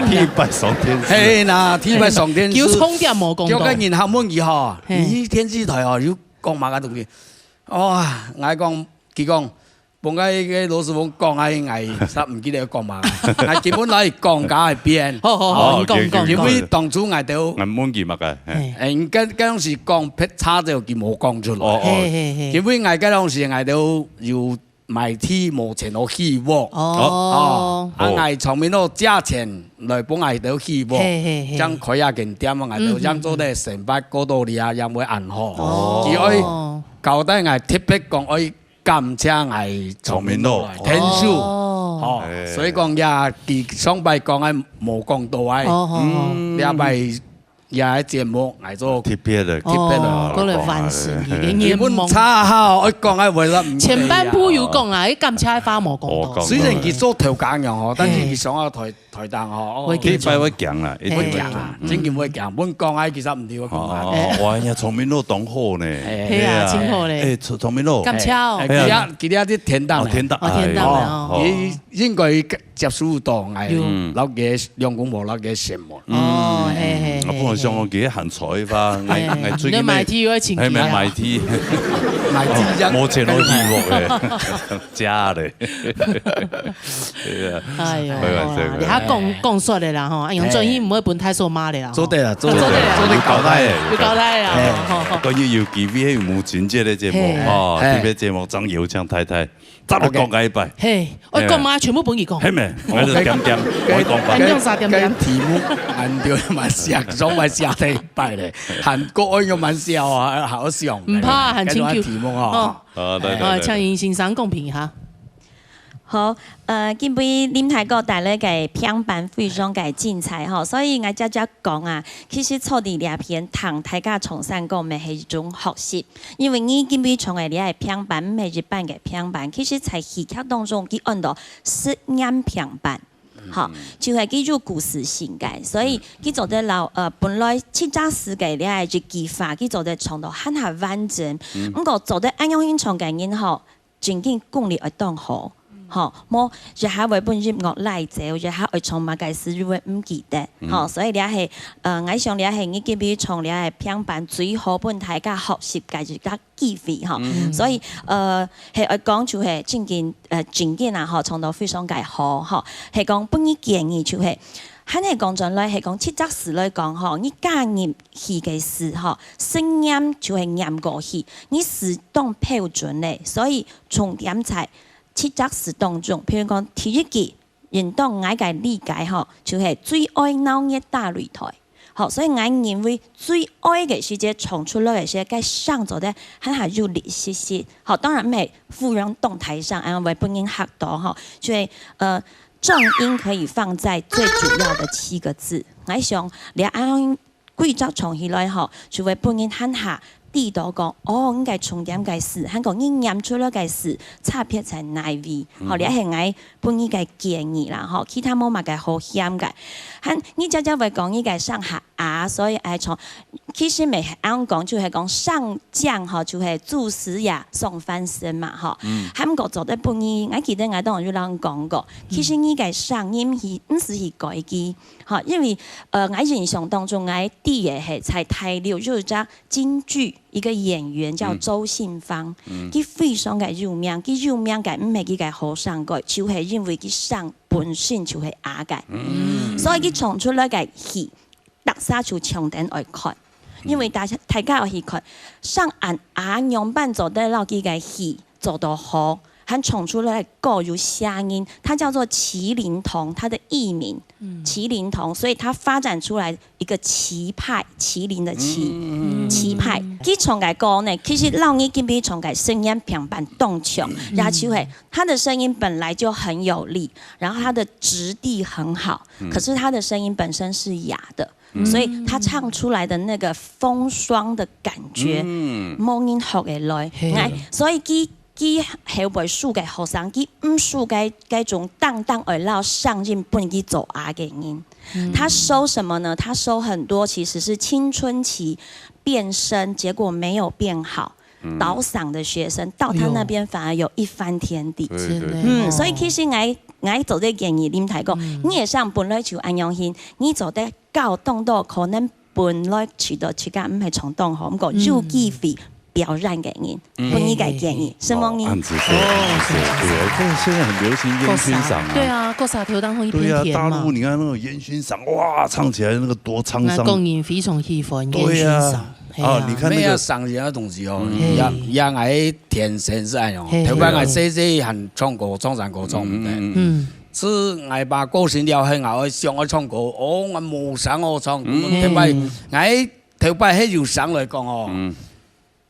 天不上天。係嗱，天不上天。叫充電冇講到。叫緊然後問佢吼，咦天視台吼要講乜東西？哇，我講佢講。本個羅斯峰講實唔記得講乜，我基本來講假係編。好，講。因為當初我都我冇記乜嘅。嗰陣時講劈叉就佢冇講出來。因為我嗰陣時我都要賣啲冇錢攞希望。我從面度價錢來幫我都希望，將佢也勁點啊，我都將做啲成百嗰度嚟啊，有冇銀行？佢愛交代我特別講愛。感謝係從面度天數，所以講也佢上擺講係冇講到位，也咪也係節目係做特別的，嗰類凡事基本差下，我講係為咗前半部有講啊，啲感謝花冇講到。雖然佢做調講樣嗬，但是佢上個台檔嗬，幾擺會講啦，會講啊，真件會講，本講係其實唔對我講啊。哇呀，從面度當好呢，係啊，真好咧。從面度，感謝哦。佢啲啲天檔，天檔，佢應該接觸到係老嘅兩公婆老嘅羨慕。哦，係。我本來想講幾行彩吧，我最近買 T 嗰錢，係咪買 T？冇錢攞衣服嘅，假嘅。哎呦，你下講說的啦吼，哎楊俊熙唔會本太數碼的啦。做對啦，做交代嘅，要交代啦。關於要記邊係母親節嘅節目，哦，特別節目張耀昌太太。執嚟講解拜，嘿，我講嘛全部本意講，係咪？我就點，我講法。點啥點？題目按照蠻寫，總係寫得拜咧。韓國用蠻寫啊，好笑。唔怕，很清楚。題目哦，對。請尹先生公平下。好，今杯林太哥帶來嘅片版非常嘅精彩吼，所以我只講啊，其實錯啲兩片同大家重新講咪係一種學習，因為你今杯從嘅啲係片版，唔係日版嘅片版，其實在戲劇當中佢按到實驗片版，好，就係叫做故事性嘅，所以佢做得本來七扎時嘅啲係一技法，佢做得唱到很係完整，不過做得安樣樣唱嘅然後，盡經功力會當好。吼，冇一下為本音樂來者，一下會從馬介斯入會唔記得，吼，所以你係我想你係你記比從你係平板最好本大家學習嘅一個機會，吼，所以係我講就係正經啊，吼，從到非常嘅好，吼，係講本意建議就係。喺你講盡來係講七則詞來講，吼，你加入戲嘅時候，聲音就係念過去，你適當標準咧，所以重點在七則詞當中，譬如講第一句，人當我嘅理解，吼，就係最愛鬧熱大擂台，好，所以我認為最愛嘅時節唱出來嘅時，該上咗咧，很係有力些些，好，當然唔係芙蓉動台上，因為本人學到，吼，就係正音可以放在最主要的7個字。我想你按規則唱起來吼，就會本人喊下地道講，哦，應該重點嘅事，喊講你念出來嘅事，差別在哪位？吼，你係我本人嘅建議啦，吼，其他冇乜嘅好險嘅。喊你只會講呢個上下啊，所以係從其實未啱講，就係講上將吼，就係祖師爺送翻身嘛，吼。韓國做得本意，我記得我當時有人講過，其實呢個上音係唔是去改機，吼，因為我印象當中，我第二係才睇了，就是隻京劇一個演員叫周信芳，佢非常嘅有名，佢有名嘅唔係佢嘅好上過，就係因為佢上本身就係啞嘅，所以佢唱出來嘅戲，特色就唱點來看。因為大家有去看，上岸樣板做得到佢嘅戲做得好，還唱出來歌有聲音，它叫做麒麟童，它的藝名麒麟童，所以它發展出來一個麒派，麒麟的麒派。佢唱嘅歌呢，其實讓你見比唱嘅聲音平板動唱，然後就係他的聲音本來就很有力，然後他的質地很好，可是他的聲音本身是啞的。所以他唱出來的那個風霜的感覺，冇人學嘅來，所以佢係為數嘅學生，佢唔數嘅種當而撈上進本佢做啞嘅人。他收什麼呢？他收很多其實是青春期變聲，結果沒有變好。倒嗓的學生到他那邊反而有一番天地。所以其實我做啲建議，點睇過？你也上本來就安樣先，你做得教動到可能本來取到時間唔係從動好，咁個有機會表演嘅人，本意嘅建議，希望你。對，現在很流行煙燻嗓啊。對啊，國沙條當中一片天嘛。大陸你看那個煙燻嗓，哇，唱起來那個多滄桑。工人非常喜歡煙燻嗓。啊，你看那個上人嘅東西哦，也係天生是安樣。頭擺我細還唱歌，唱山歌唱唔得。是我把歌先了起，我上我唱歌，哦，我冇聲我唱。頭擺喺要聲嚟講哦，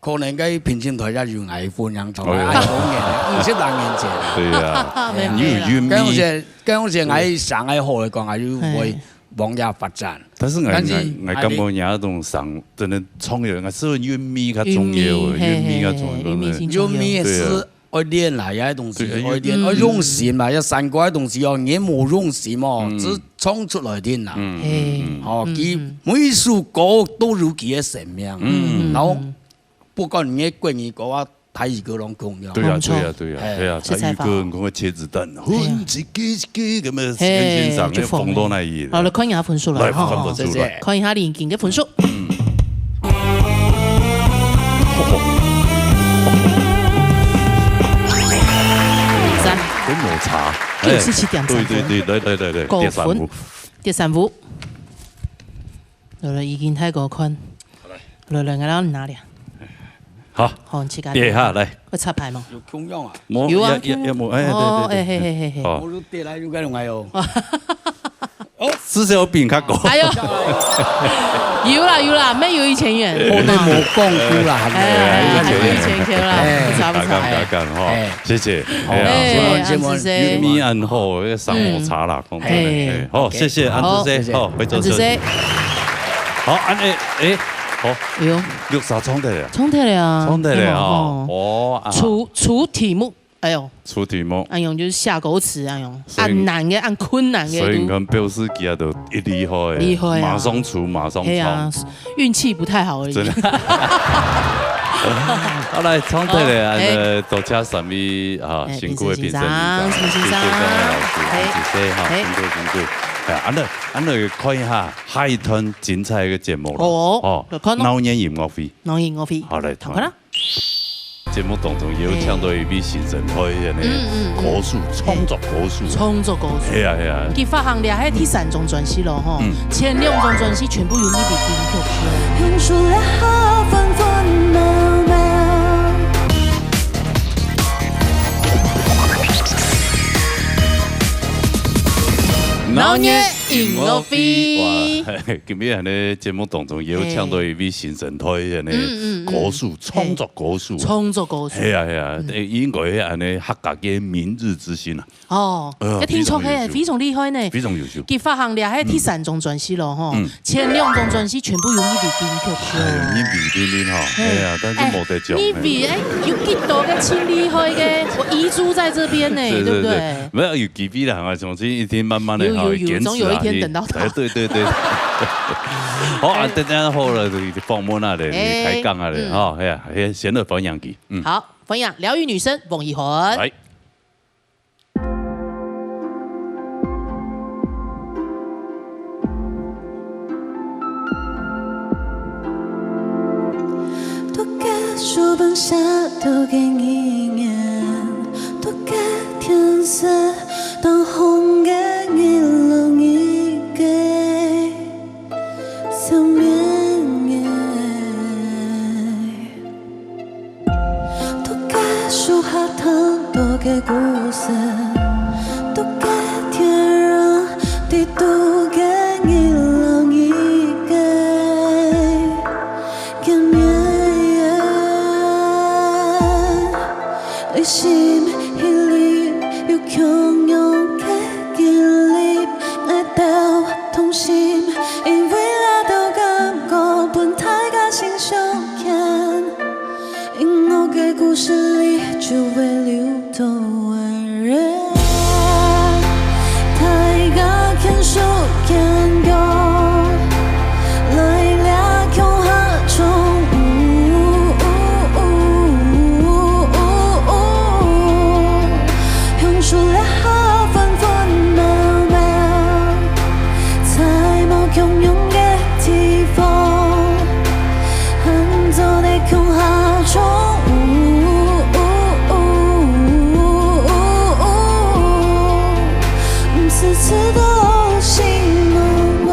可能嘅平均台一要捱歡迎唱，捱好嘅，唔識難言詞。對啊，跟好似我上喺好嚟講，我要為往下發展。但是我感覺那種嗓真係唱嘅，我是韻味較重要，韻味較重要。韻味是愛練嚟嘅東西，愛練愛用心嘛，一山歌嘅東西哦，你冇用心哦，只唱出來聽啦。哦，佢每首歌都有佢嘅生命，然後不管你國語歌啊。台語歌攏講了，對啊，台語歌講個茄子蛋，混幾咁嘅欣賞嘅風多那意。好，來看一下分數啦，看一下連健嘅分數。有摩擦，97.3分。對，第三幅，來已經太過寬，來我哋哪裡啊？好，跌下來。會插牌嗎？有空用啊？有啊，有冇？對。我都跌來有嗰種係哦。哦，至少比較高。哎呦，有啦，沒有1000元。我哋冇講過啦，還有1000啦，不差。哈，謝謝。韻味安好，一上摩擦啦，講得。好，謝謝安子姐，好，回做車。好，安好，63衝得了，衝得了哦，出題目，哎呦，出題目，按用就是下鈎詞，按用按難嘅，按困難嘅，所以看表示佢都一厲害，馬上出，馬上唱，運氣不太好而已。好来，唱得嘞，多谢三位啊，辛苦的评审，谢谢各位老师，谢谢哈，辛苦。俺哋看一下下一段精彩嘅節目咯。老年音樂會，好嚟睇啦。節目當中有請到一位新生代嘅歌手，創作歌手。係啊。佢發行了係第3張專輯咯，吼，前2張專輯全部用呢啲編曲。老年音樂會，哇！今日喺呢節目當中有請到一位新生代嘅歌手，創作歌手。係啊，應該係呢客家嘅明日之星啊。哦，一聽出係非常厲害呢，非常優秀。佢發行了係第3張專輯咯，吼，前2張專輯全部用呢啲編曲。呢邊哈，係啊，但是冇得獎。呢邊有幾多嘅親厲害嘅，我遺珠在這邊呢，對不對？沒有有幾筆啦，總之一天慢慢的哈，總有一天等到他。對。好啊，等陣好啦，放滿啊嚟開講啊嚟，哦，係啊，先嚟分享佢。好，分享療癒女聲馮怡魂。來。多個書本下都給你念，多個天色當紅嘅一路一個想念，多個樹下躺多個故事，多個天讓地都給一路一個見面。內心裡有洶湧嘅經歷，愛到痛心，因為我都感覺本太個心胸間，因我嘅故事裡就會流動溫熱，太個牽手牽手，來了共和中。除了分分秒秒，在某洶湧嘅地方，很早的空號中，次次都心茫茫。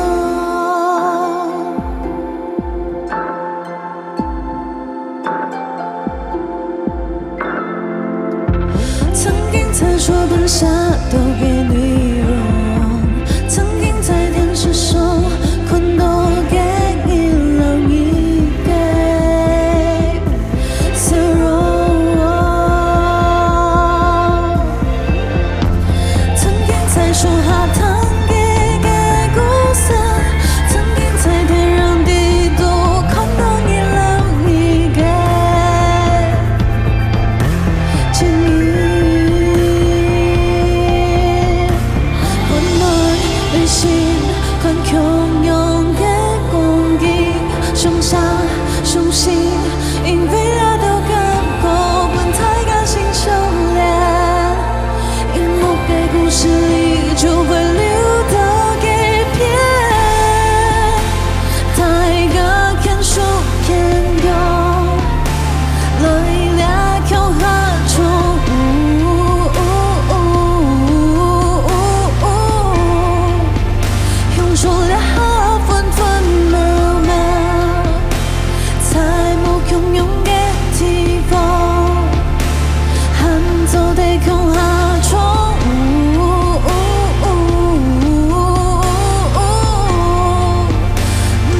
曾經在書本下都給你容，曾經在電視上看到給一樓一個笑容，曾經在樹下躺給故事，曾經在天讓地都看到一樓一個見你。看洶湧嘅光景，胸下雄心，因為我都感覺本太個心修煉，因我嘅故事裡就會流到給片，太個牽手牽手，來了共和中。除了分分秒秒，在某洶湧嘅地方，很早的空號中，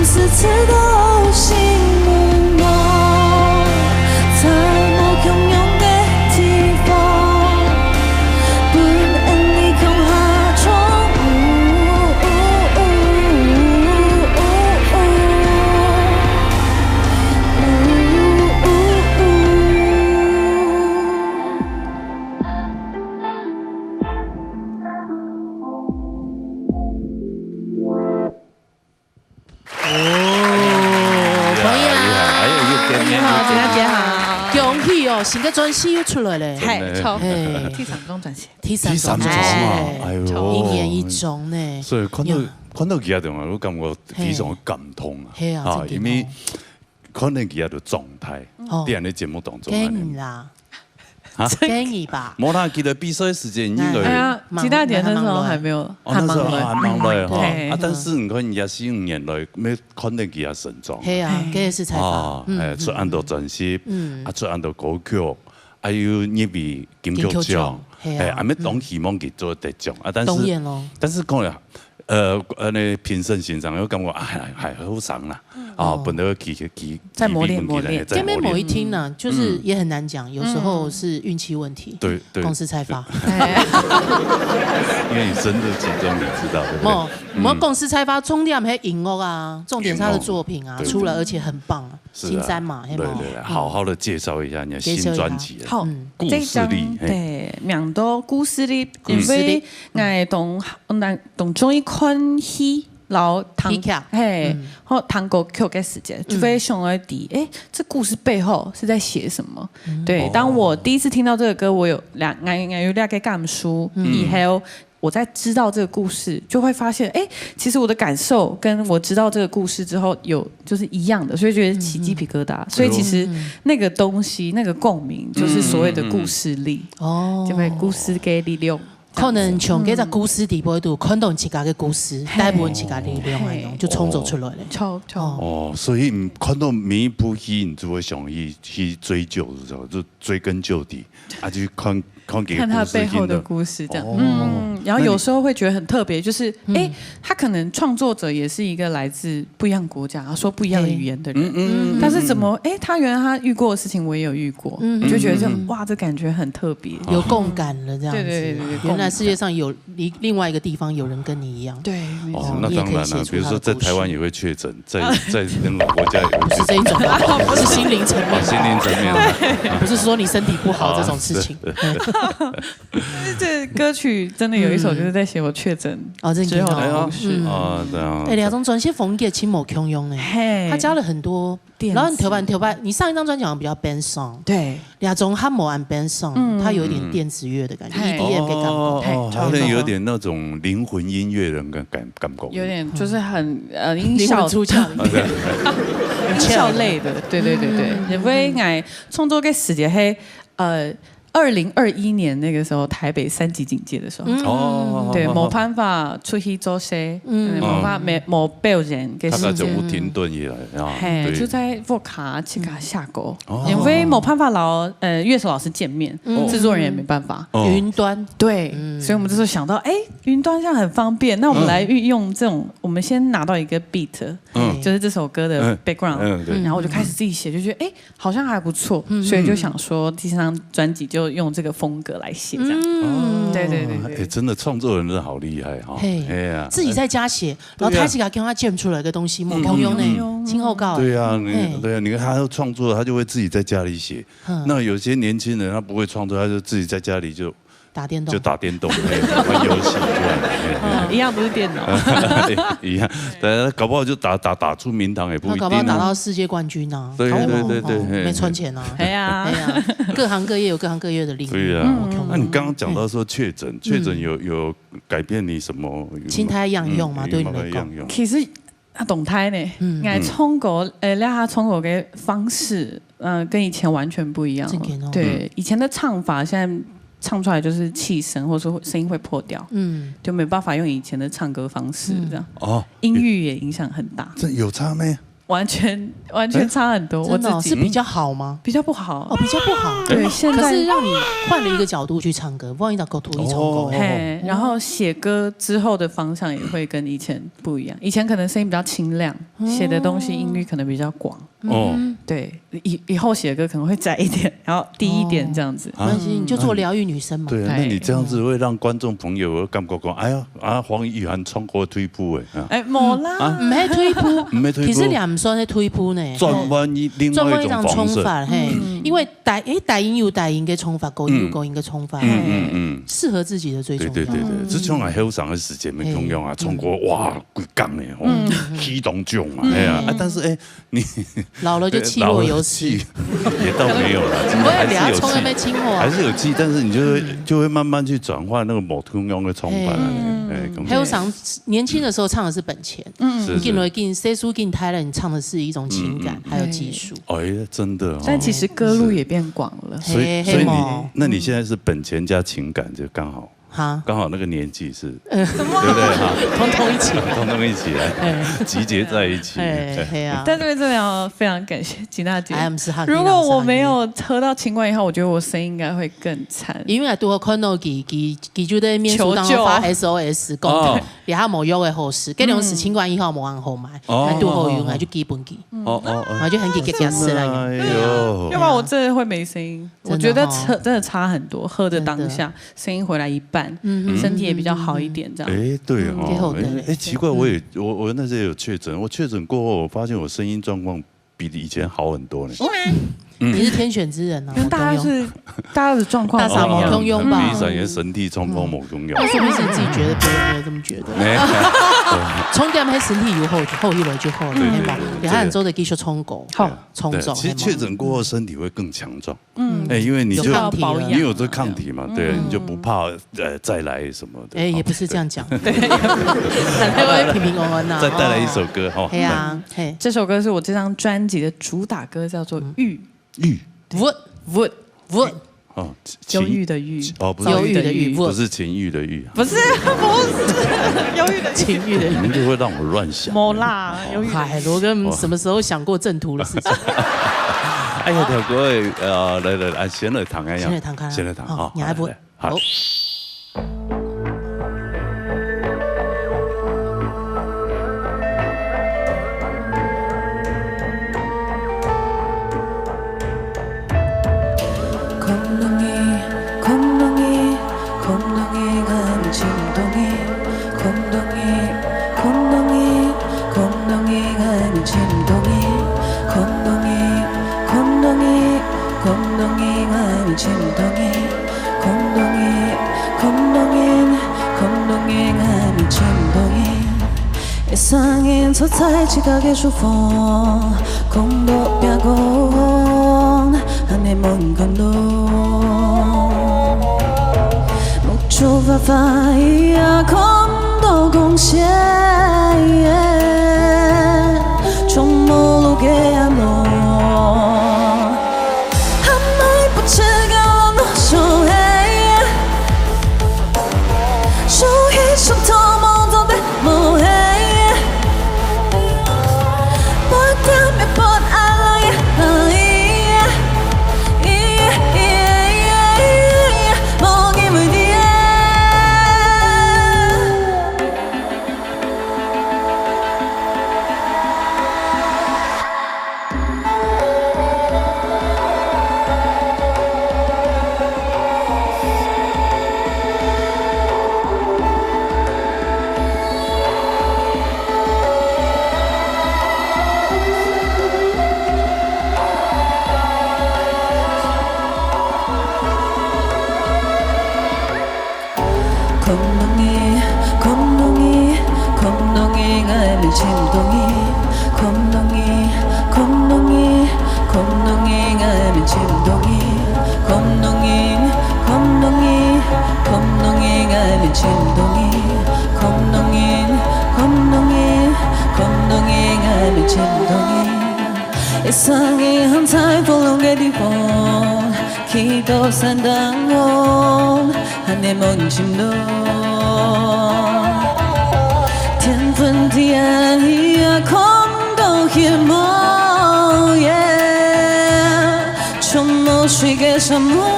次次都心茫茫，在某洶湧嘅地方，本安利空號中。哦，可以啊，你好，子亮姐好。哦，新嘅专辑又出来咧，系，超第三张专辑，第三张啊，哎呦，一年一种呢。所以看到佢啊，同埋我感覺非常嘅感動啊，因為可能佢嘅狀態，啲人喺節目當中。驚啦！驚你吧？冇啦，記得比賽時間應該。哎呀，吉大典的時候還沒有，還忙來哈。啊，但是你看，也是5年來，沒看到佢嘅成長。係啊，這是才華。出很多專輯，啊出很多歌曲，還有入圍金曲獎，係咪當希望佢做得獎啊？但是講啦。那評審欣賞，我感覺還好上啦，本來再磨練。這邊某一聽呢，就是也很難講，有時候是運氣問題。對，公司開發。因為你深入其中，你知道對不對？我們公司開發重點係音樂啊，重點是他的作品啊，出來而且很棒啊。新山嘛，對，好好的介紹一下你的新專輯。好，故事力，對，名到故事力，因為我同中意看戲，然後彈歌曲嘅時間，就會想要啲，這故事背後是在寫什麼？對，當我第一次聽到這個歌，我有兩個感受，以後。我在知道這個故事，就會發現，其實我的感受跟我知道這個故事之後有就是一樣的，所以覺得起雞皮疙瘩。所以其實那個東西，那個共鳴，就是所謂的故事力，就會故事嘅力量。可能從嗰隻故事底部度看到自家嘅故事，帶部分自家力量嚟用，就創造出來咧。所以你看到每一部戲，你就會想去追究，就追根究底，就看他背後的故事，這樣，然後有時候會覺得很特別，就是，他可能創作者也是一個來自不一樣國家，說不一樣的語言的人，但是怎麼，他原來他遇過的事情我也有遇過，你就覺得哇，這感覺很特別，有共感了，這樣子，對，原來世界上有另外一個地方有人跟你一樣，對，那當然了，比如說在台灣也會確診，在任何國家也不是這一種，不是心靈層面，心靈層面，不是說你身體不好這種事情。這歌曲真的有一首就是在寫我確診之後的故事。兩種專輯風格其實冇共用誒，他加了很多，然後調版，你上一張專輯好像比較 band song，對，兩種他冇按 band song，它有一點電子樂的感覺 ，EDM 嘅感覺，好像有點那種靈魂音樂人嘅感覺，有點就是很音效出竅，音效類的，對，因為我創作嘅時間係2021年那個時候，台北3級警戒的時候，對，冇辦法出去做戲，冇辦法冇表演嘅時間，就停頓起來，就在沃卡去卡下溝，因為冇辦法勞樂手老師見面，製作人也沒辦法，雲端，對，所以我們這時候想到，雲端這樣很方便，那我們來運用這種，我們先拿到一個 beat，就是這首歌的 background，然後我就開始自己寫，就覺得好像還不錯，所以就想說第3張專輯就用這個風格來寫，這樣，對，真的創作人真的好厲害哈，自己在家寫，然後他自己給他建出來一個東西，冇共用呢，今後告，對啊，你看他創作，他就會自己在家裡寫，那有些年輕人他不會創作，他就自己在家裡就打電動，玩遊戲，一樣不是電腦，一樣，但搞不好就打出名堂也不一定，搞不好打到世界冠軍啊，對，沒存錢啊，係啊，各行各業有各行各業的領域，對啊，那你剛剛講到說確診有改變你什麼？青苔樣用嘛，對你來講，其實動態呢，我創作他創作嘅方式，跟以前完全不一樣，對，以前的唱法現在。唱出來就是氣聲，或者說聲音會破掉，就沒辦法用以前的唱歌方式，這樣，音域也影響很大。這有差沒？完全差很多。我自己是比較好嗎？比較不好。比較不好。對，現在可是讓你換了一個角度去唱歌，不然你找狗徒一重歌。然後寫歌之後的方向也會跟以前不一樣。以前可能聲音比較清亮，寫的東西音域可能比較廣。對，以後寫歌可能會窄一點，然後低一點這樣子。沒關係，你就做療癒女生嘛。對，那你這樣子會讓觀眾朋友感覺講，哎呀，黃玉涵創過推鋪誒。冇啦，唔係推鋪，其實兩唔算係推鋪呢。轉換另外一種方式。因为台音有台音的唱法，国音有国音的唱法，适合自己的最重要。对，这种啊很长的时间没通用啊，唱歌哇贵港的激动种嘛，哎呀，但是你老了就气若游丝，也倒没有了，还是有气，但是你就会慢慢去转换那个某通用的唱法。还有年轻的时候唱的是本钱，进谁输进台了，你唱的是一种情感，还有技术。真的。但其实歌路也变广了，所以你现在是本钱加情感，就刚好。刚好那个年纪是，对不对？通通一起来，集结在一起。但这边真的要非常感谢吉娜姐。如果我没有喝到清冠以后，我觉得我声音应该会更惨。因为多看到佢就在面书當發 SOS 講，然後冇用嘅好事，跟住是清冠以後冇人好買，還多好用，就基本機，我就很給假死了。要不然我真的會沒聲音。我覺得真的差很多，喝的當下聲音回來一半。身體也比較好一點，這樣。對奇怪，我那時候有確診，我確診過後，我發現我聲音狀況比以前好很多呢。你是天選之人啊！因為大家的狀況，大傻冇通用吧？比上也身體狀況冇通用。那說明是你自己覺得，別人沒有這麼覺得。充電喺身體有後一來就好了，對吧？你還做的繼續充夠，充足。其實確診過後，身體會更強壯。因為你有這抗體嘛，對，你就不怕再來什麼的。也不是這樣講，對，平平安安吶。再帶來一首歌哈。對啊，這首歌是我這張專輯的主打歌，叫做《鬱》。Wood，憂鬱的鬱，不是憂鬱的鬱，不是情慾的慾，不是憂鬱的情慾的鬱，你就會讓我亂想。沒啦，憂鬱。海羅哥什麼時候想過正途的事情？哎呀，條歌來，先來彈一樣，先來彈，好，你還不好。세상엔 서서히 지각의 수风공도 뼈곤 안에 먼 건도 목초와 파이야 건도 공시에 좀 모르게 하노 한마이 붙여가 너쇼해 쇼해 쇼터 먼저 내 뭐해 세상이 한살 볼롱게 디본 기도 산다온 한해 먼 짐도天分地아니야空洞힘모예 좀 못 쉬게 삼모 한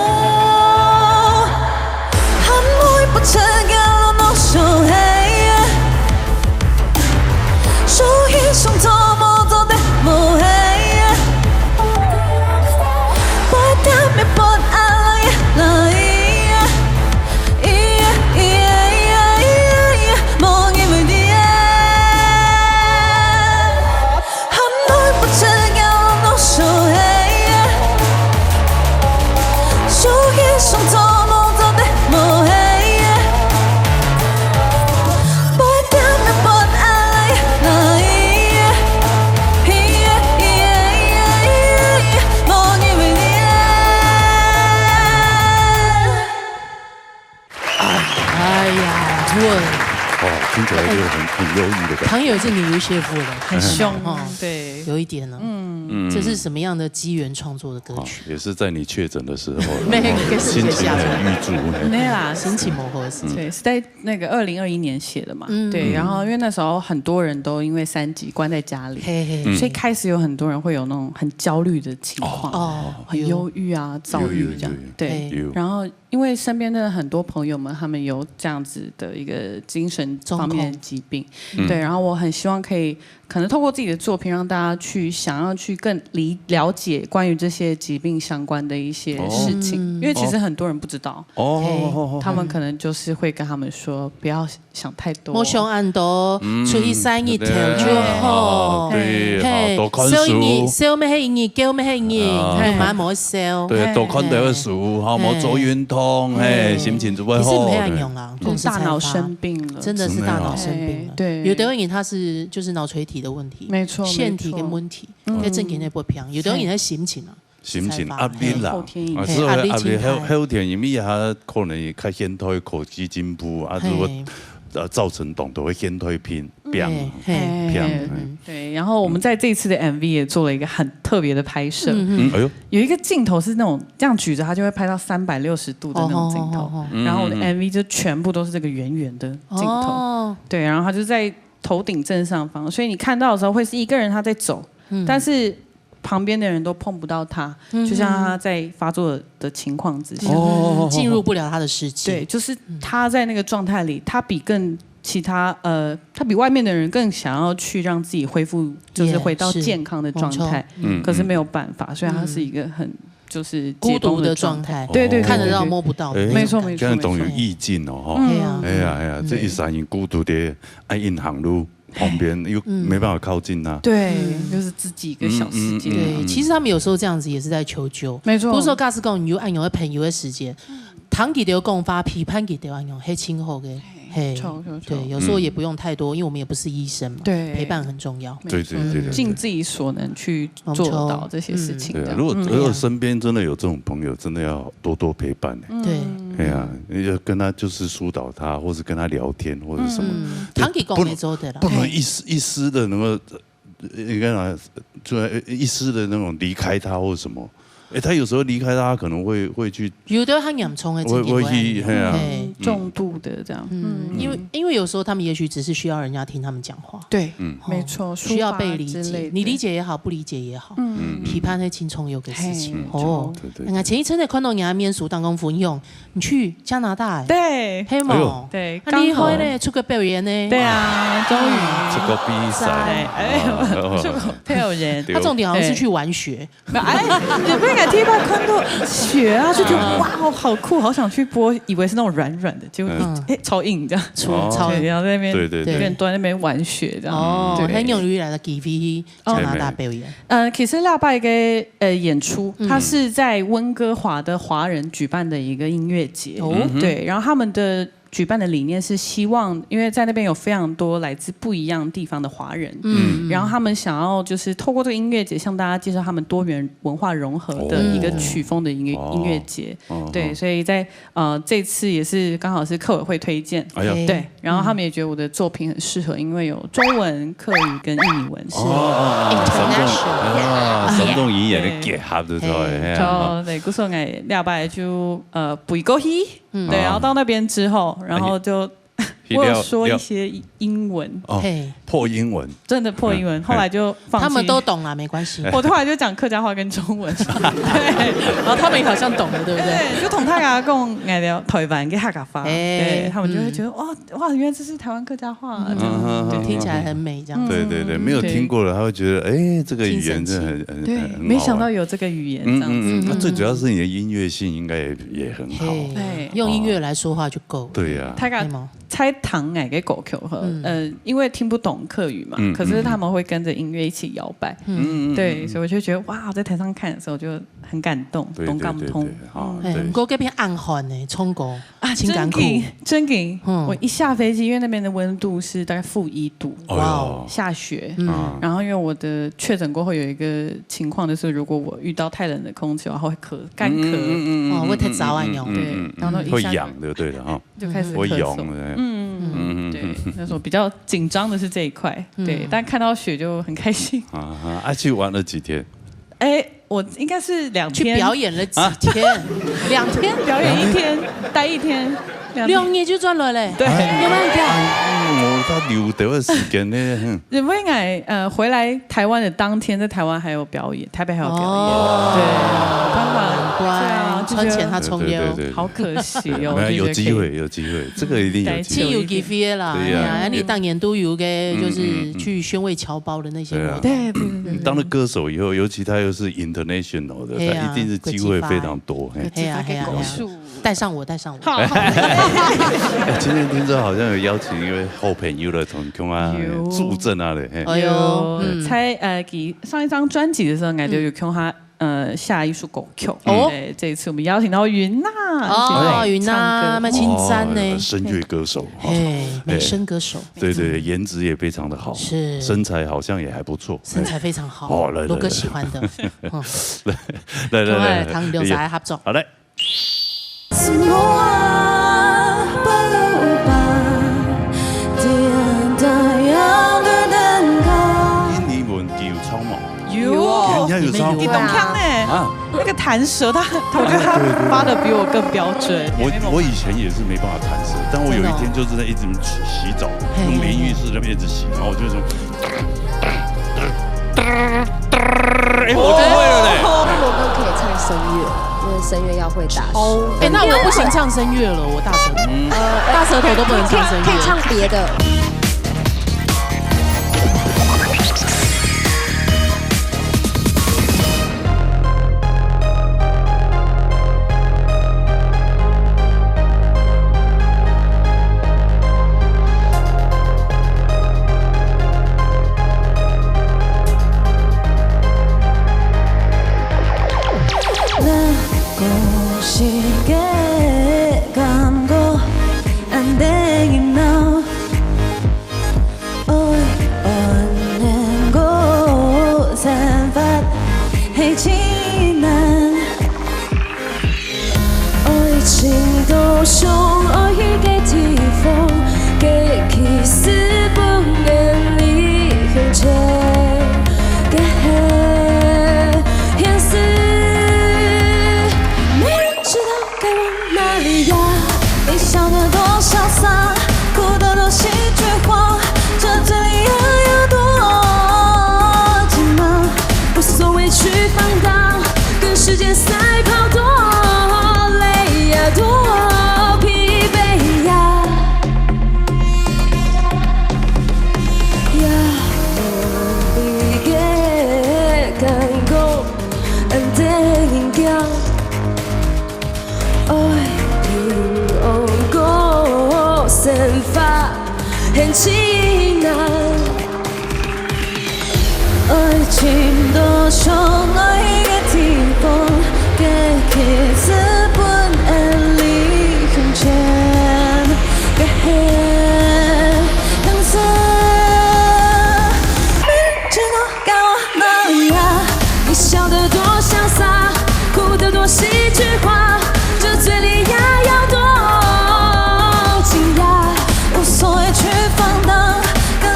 모이 뻗쳐가 너쇼해 소희 숨더 모두 내 뭐해 起来就很忧郁的感觉。唐也是女巫谢夫的，很凶哦，对，有一点呢。这是什么样的机缘创作的歌曲？也是在你确诊的时候，心情很郁卒。没啦，心情模糊的时候。对，是在那个2021年写的嘛。对，然后因为那时候很多人都因为3级关在家里，所以开始有很多人会有那种很焦虑的情况，很忧郁啊、躁郁这样。对，然后因为身边的很多朋友们，他们有这样子的一个精神方面的疾病，对，然后我很希望可能透过自己的作品，让大家想要去更了解关于这些疾病相关的一些事情，因为其实很多人不知道，他们可能就是会跟他们说，不要想太多，莫想很多，出去晒日头就好，多看书，烧咩黑影，叫咩黑影，还有买莫烧，对，多看点书，好，莫做运动，心情就会好。也是没安用啦，大脑生病了，真的是大脑生病了。对，有的人他是就是脑垂体的问题，没错，腺体跟问题，在正经内不平，有的人他心情啊。心情压力啦，所以压力后天因为他可能较显退科技进步啊，如果造成动作会显退偏。对，然后我们在这一次的 MV 也做了一个很特别的拍摄，有一个镜头是那种这样举着，它就会拍到360度的那种镜头，然后我的 MV 就全部都是这个圆圆的镜头，对，然后它就在头顶正上方，所以你看到的时候会是一个人他在走，但是旁边的人都碰不到他，就像他在发作的情况之下，进入不了他的世界。对，就是他在那个状态里，他比外面的人更想要去让自己恢复，就是回到健康的状态，可是没有办法，所以他是一个很就是孤独的状态，对，看得到摸不到，没错。这样等于意境哦，哎呀，这一闪因孤独的爱引航路。旁边又没办法靠近他，对，就是自己一个小世界。对，其实他们有时候这样子也是在求救，没错。不是说尬是讲有按用的朋友的时间，唐给的讲法，批判给的按用，黑亲后的。对，有时候也不用太多，因为我们也不是医生嘛，对，陪伴很重要，对，尽自己所能去做到这些事情。对，如果身边真的有这种朋友，真的要多多陪伴。对，哎呀，要跟他就是疏导他，或是跟他聊天，或者什么。唐给讲没做的啦，不能一丝的能够，应该拿就一丝的那种离开他或者什么。他有时候离开他可能会去，有的很严重的，会去，重度的这样，因为有时候他们也许只是需要人家听他们讲话，对，没错，需要被理解，你理解也好，不理解也好，批判是轻松有个事情哦。你看前一阵子看到人家面书当功夫用，你去加拿大，对，黑毛，对，很厉害呢，出国表演呢，对啊，终于出国比赛，出国表演，他重点好像是去玩雪，有没有看到看到雪啊，就觉得哇，好酷，好想去播，以为是那种软软的，结果超硬这样，超硬，然后在那边对，蹲在那边玩雪这样。哦，很勇于来的 GV 加拿大表演。其实礼拜嘅演出，它是在温哥华的华人举办的一个音乐节，对，然后他们的举办的理念是希望，因为在那边有非常多来自不一样地方的华人，然后他们想要就是透过这个音乐节向大家介绍他们多元文化融合的一个曲风的音乐节，对，所以在这次也是刚好是客委会推荐，对，然后他们也觉得我的作品很适合，因为有中文、客语跟印尼文是 international， 三种语言的结合对就对，故说我礼拜就背过去，对，然后到那边之后。然后就我有说一些英文，破英文，真的破英文。后来就放弃，他们都懂了，没关系。我后来就讲客家话跟中文，对，然后他们也好像懂了，对不对？对，就同大家讲爱聊台湾跟客家话，对，他们就会觉得哇，原来这是台湾客家话，对，听起来很美，这样。对，没有听过的，他会觉得这个语言真的很对，没想到有这个语言这样子。那最主要是你的音乐性应该也很好，对，用音乐来说话就够。对呀，猜糖哎给狗 Q 和因为听不懂客语嘛，可是他们会跟着音乐一起摇摆，对，所以我就觉得哇，在台上看的时候就很感动，懂感通。我这边暗寒呢，冲过啊，情感苦，真给，我一下飞机，因为那边的温度是大概-1度，哇，下雪，然后因为我的确诊过后有一个情况，就是如果我遇到太冷的空气，然后会干咳，会太早啊，对，然后会痒的，对的哈，就开始会痒的，对，那时候比较紧张的是这一块，对，但看到雪就很开心。去玩了几天？我应该是2天。去表演了几天？2天表演1天，待1天，2年就转来嘞。对，有没有跳？我他留的时间呢？因为回来台湾的当天，在台湾还有表演，台北还有表演，对，办法，对啊，穿前他冲溜，好可惜哦。有机会，这个一定有机会。有机会啦，对呀，你当年都有个就是去宣慰侨胞的那些活动。对。当了歌手以后，尤其他又是 international 的，他一定是机会非常多。带上我。今天听说好像有邀请一位好朋友来从中啊助阵啊的。哎呦，给上一张专辑的时候，我就有跟他下一首歌曲。对，这一次我们邀请到云娜。云娜，那青山呢？声乐歌手，美声歌手。对，颜值也非常的好，是身材好像也还不错，身材非常好，罗哥喜欢的。来，唐刘仔合作。好嘞。印尼文叫草帽。你懂腔呢？那个弹舌，我觉得他发的比我更标准。我以前也是没办法弹舌，但我有一天就是在一直洗澡，用淋浴室那边一直洗，然后我就说，我就会了嘞。罗哥可以唱声乐，因为声乐要会打舌。那我不行唱声乐了，我大舌头都不能唱声乐，可以唱别的。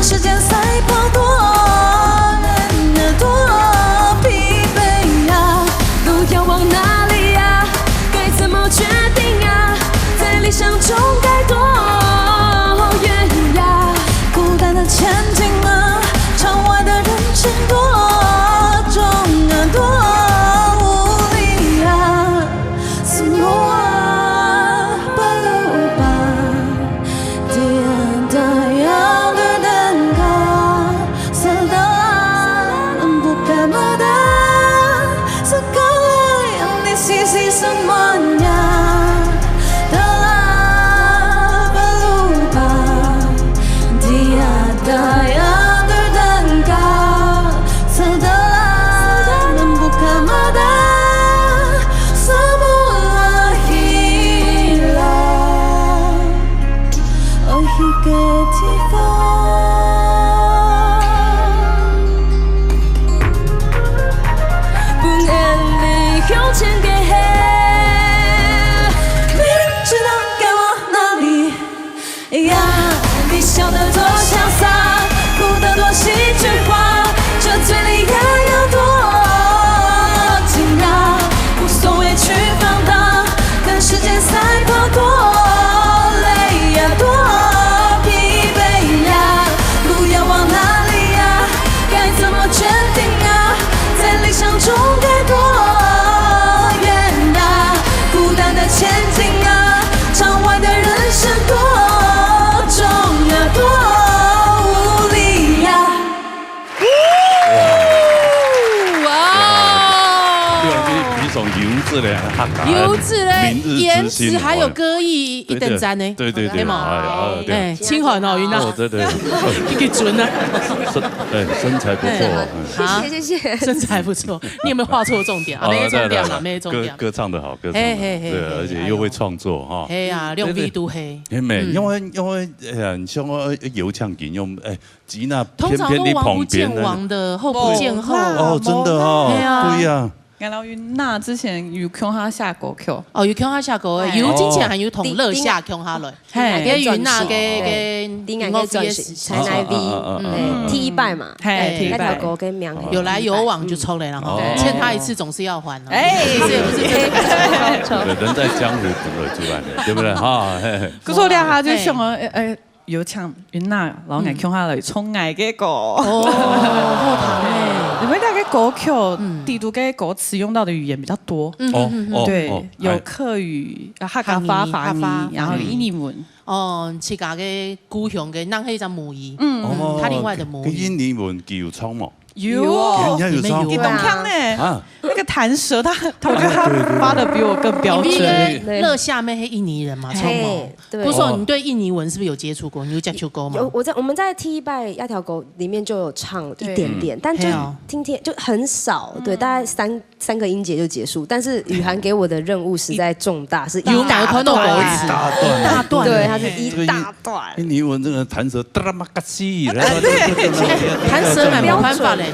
时间赛跑，多远的多。种优质的客家，优质嘞，颜值还有歌艺一等赞呢。对，哎，清寒哦，云娜，对，一个准呢，身材不错，谢谢，身材不错。你有没有画错重点啊？没重点嘛，没重点。歌唱得好，歌唱得好，对，而且又会创作哈。嘿呀，亮鼻都黑。因为你像我油腔引用吉娜通常都王不见王的，后不见后。哦，真的哦，对呀。俺老云娜之前有腔下下歌曲，哦，有腔下下歌，有之前还有同乐下腔下来，嘿，云娜嘅丁眼嘅轉才乃 V， T 拜嘛，那條歌跟名有來有往就出來了哈，欠他一次總是要還的，其實也不是人在江湖不會出來的，對不對？哈，可是我俩下就想有唱云娜老眼腔下來，從愛嘅歌，哦，好聽誒，因為那個歌曲地都嘅歌詞用到的語言比較多，對，有客語、客家話、華語，然後印尼文。哦，自家嘅故鄉嘅那係一種母語，他另外的母語。印尼文叫唱嘛？有哦，你懂腔呢？那個彈舌，我覺得他發的比我更標準。樂夏妹是印尼人嘛？超萌。不是，你對印尼文是不是有接觸過？你有接觸過嗎？我們在 T 拜亞條狗裡面就有唱一點點，但就聽就很少，對，大概三個音節就結束。但是雨涵給我的任務實在重大，是一大段，對，它是一大段。印尼文這個彈舌，達瑪嘎西，彈舌蠻沒辦法嘞。裡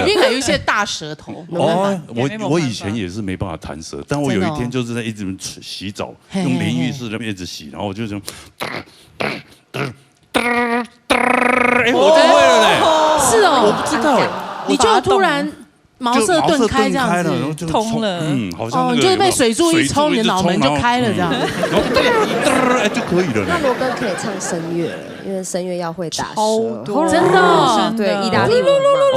面還有一些大舌頭。哦，我以前也是沒辦法彈舌，但我有一天就是在一直洗澡，用淋浴室那邊一直洗，然後我就這樣，我就會了嘞。是哦，我不知道，你就突然茅塞頓開這樣子，通了，好像你就是被水柱一沖，你的腦門就開了這樣，就可以了。那羅哥可以唱聲樂，因為聲樂要會打舌，真的，對，意大利文嘛，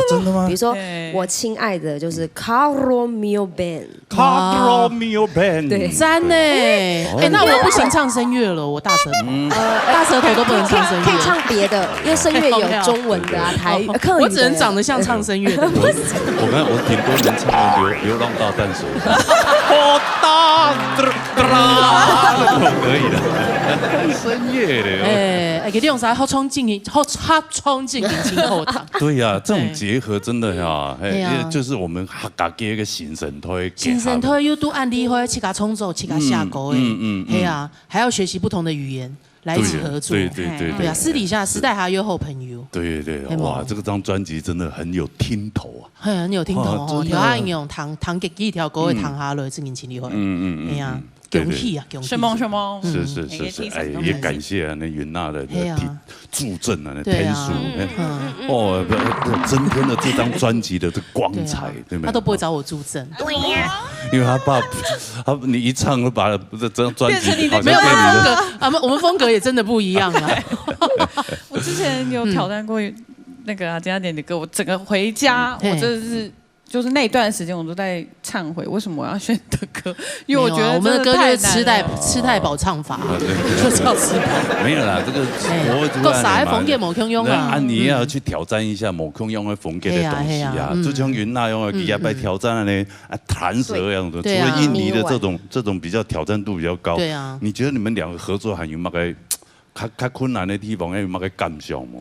真的嗎？比如說我親愛的就是 Caro mio ben，Caro mio ben，對，讚呢。哎，那我不行唱聲樂了，我大舌頭都不能唱聲樂，可以唱別的，因為聲樂有中文的啊，台語客語的，我只能長得像唱聲樂的。我頂多能唱流浪大淡水，好大，可以的，聲樂的。哎，給你用啥？好衝勁，前後堂。對呀，這種結合真的呀，就是我們客家嘅一個新生態。新生態又都按理會去甲創作，去甲下歌誒，係啊，還要學習不同的語言。來一起合作，對啊，私底下私底下約好朋友。對，哇，這張專輯真的很有聽頭啊，很有聽頭哦，條下應用彈吉幾條歌會彈下來，真年輕厲害。係啊，恭喜啊，恭喜！什麼？是，哎，也感謝那雲娜的助陣啊，那天數，哦，增添了這張專輯的光彩，對嗎？他都不會找我助陣，對呀，因為他怕你一唱就把這張專輯沒有風格啊，我們風格也真的不一樣啊。我之前有挑戰過那個阿加點的歌，我整個回家，我真的是。就是那段時間我都在懺悔，為什麼我要選的歌？因為我覺得我們的歌就是吃太飽唱法，就是要吃飽。沒有啦，這個國啥風格冇空用啊？你也要去挑戰一下冇空用的風格的東西啊！就像雲娜用的，也來挑戰呢彈舌樣的，除了印尼的這種比較挑戰度比較高。對啊，你覺得你們兩個合作還有乜個較困難的地方？有乜個感想嗎？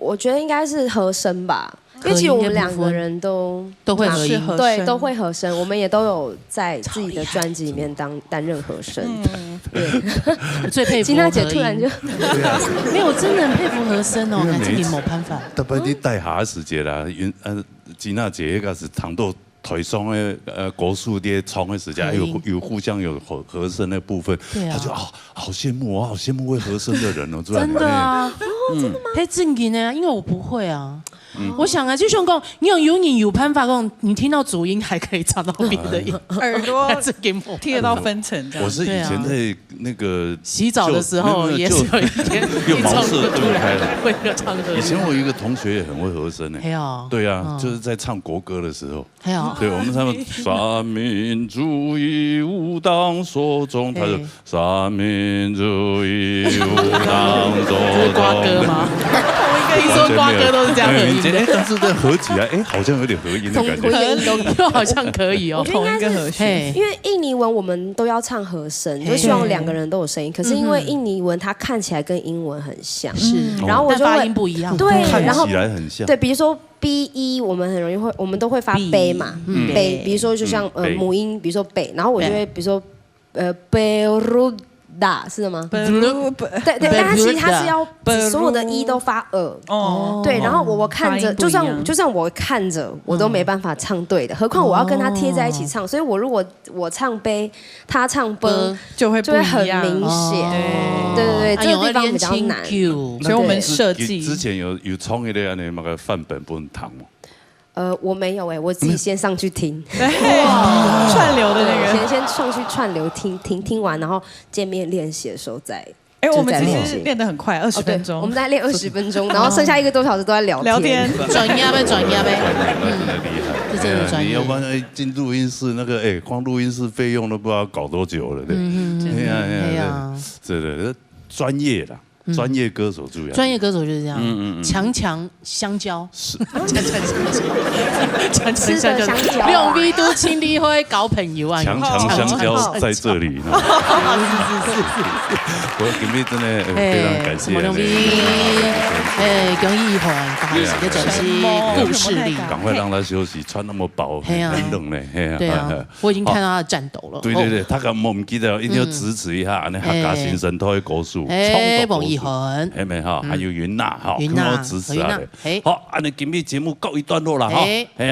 我覺得應該是和聲吧。因為其實我們兩個人都會合音，對，都會和聲，我們也都有在自己的專輯裡面擔任和聲。對，最佩服吉娜姐突然就，沒有，真的很佩服和聲哦，自己冇辦法。特別你帶下時節啦，吉娜姐嗰個是唱到台上嘅國術啲唱嘅時間，有互相有和聲嘅部分，他就好羨慕我，好羨慕會和聲的人哦，真的啊，真的嗎？嘿，正經呢，因為我不會啊。我想啊，就像講，你有辦法講，你聽到主音還可以唱到別的音，耳朵聽得到分層。我是以前在那個洗澡的時候，也是有一天用茅塞頓開了，會有唱和聲。以前我有一個同學也很會和聲誒，對啊，就是在唱國歌的時候，對，我們唱三民主義吾黨所宗，他就三民主義吾黨所宗。這是瓜歌嗎？听说瓜哥都是这样合音的，但是这合起来，好像有点合音的感觉，又好像可以哦。同一个和弦，因为印尼文我们都要唱和声，就希望两个人都有声音。可是因为印尼文它看起来跟英文很像，是，然后我就发音不一样，对，然后看起来很像，对，比如说 B 我们很容易会，我们都会发杯嘛，杯，比如说就像母音，比如说北，然后我就会比如说贝鲁。大是的吗？对，但它其实它是要所有的一都发对，然后我看着，就算我看着，我都没办法唱对的，何况我要跟他贴在一起唱，所以我如果我唱杯，他唱啵，就会很明显。对，这个地方比较难。所以我们设计之前有创一个那个范本不能弹吗？我没有我自己先上去听，串流的那个，先上去串流听完，然后见面练习的时候再。我们其实练得很快，20分钟。我们在练20分钟，然后剩下1个多小时都在聊天。转压呗，真的厉害，这真的专业。你要不然进录音室那个，光录音室费用都不知道搞多久了，对。对，专业啦。专业歌手主要，专业歌手就是这样，强香蕉是，强香蕉，用味都清理会搞朋友啊，强香蕉在这里，我今天真的非常感谢，姜义环，把这个整些故事里，赶快让他休息，穿那么薄，很冷嘞，对啊，我已经看到他的战斗了，对，他敢我们记得一定要支持一下，那客家新生都会歌手，王义环，还有云娜哈，很好支持啊！好，安尼今日节目告一段落了哈。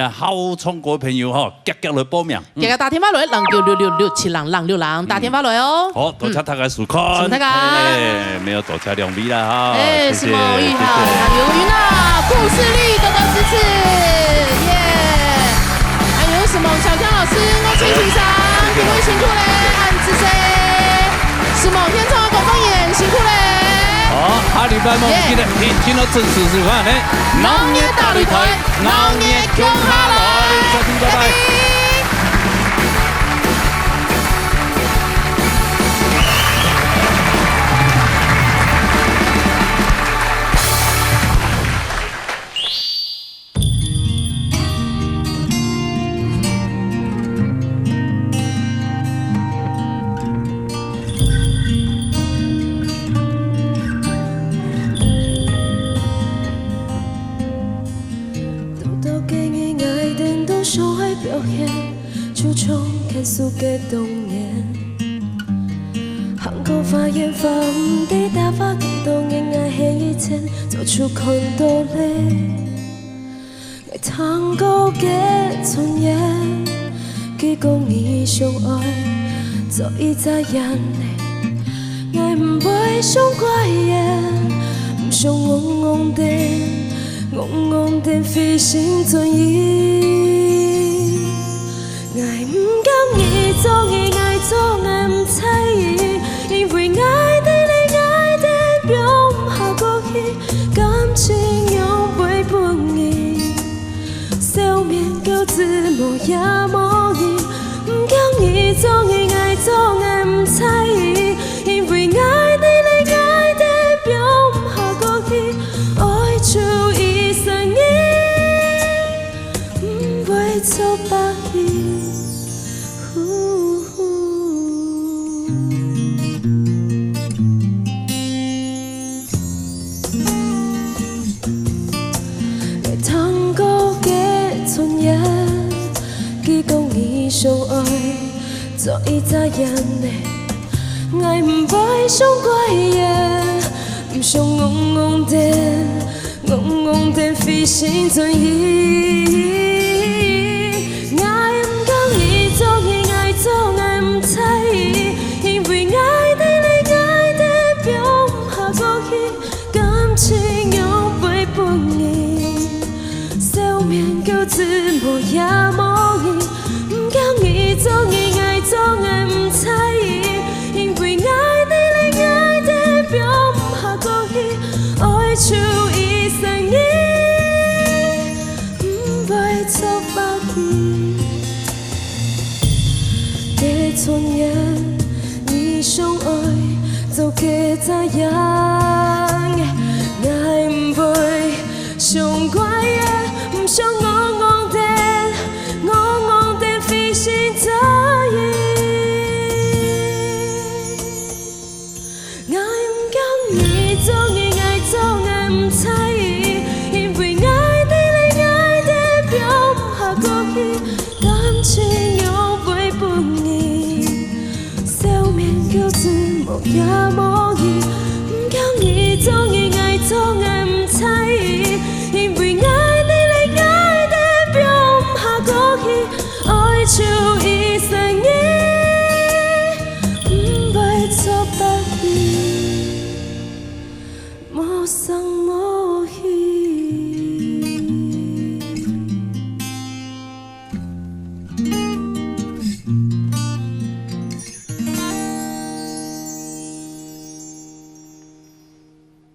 好中国朋友哈，积极来报名，大家打电话来，696676676打电话来哦。好，多谢大家收看，大家，没有多谢两位啦哈。是毛玉浩，还有云娜，故事力多多支持，耶！还有什么小江老师，我请起上，评委辛苦嘞，按支持，是某天创的广东演辛苦嘞。好，下礼拜我们记得听到正式示范嘞，农业大擂台，农业强下来，再见，拜拜。初衷看素嘅動人，韓國發現法唔地打發幾多人愛黑以前做出很多嘞，愛tango嘅尊嚴，結果你相愛做一隻人嘞，愛唔會想怪嘢，唔想戇定飛行尊嚴。愛唔甘意做愛做愛唔猜疑，因為愛的你愛的表唔下過去，感情又會不易，笑面夠自無也無意，唔甘意做愛做愛唔猜疑，因為愛的你愛的表唔下過去，愛出一生意，唔會做白意。相愛做一隻人嘞，愛唔會想怪嘢，唔想戇定飛行尊嚴，愛唔甘意做愛做愛唔猜疑，因為愛的你愛的表唔下過去，感情又會不易，笑面夠自無也無意。做愛做愛唔猜疑，因為愛的你愛的表唔下過去，愛出一生意，唔會做白意。嘅尊嚴，你相愛做嘅這樣，愛唔會。像我。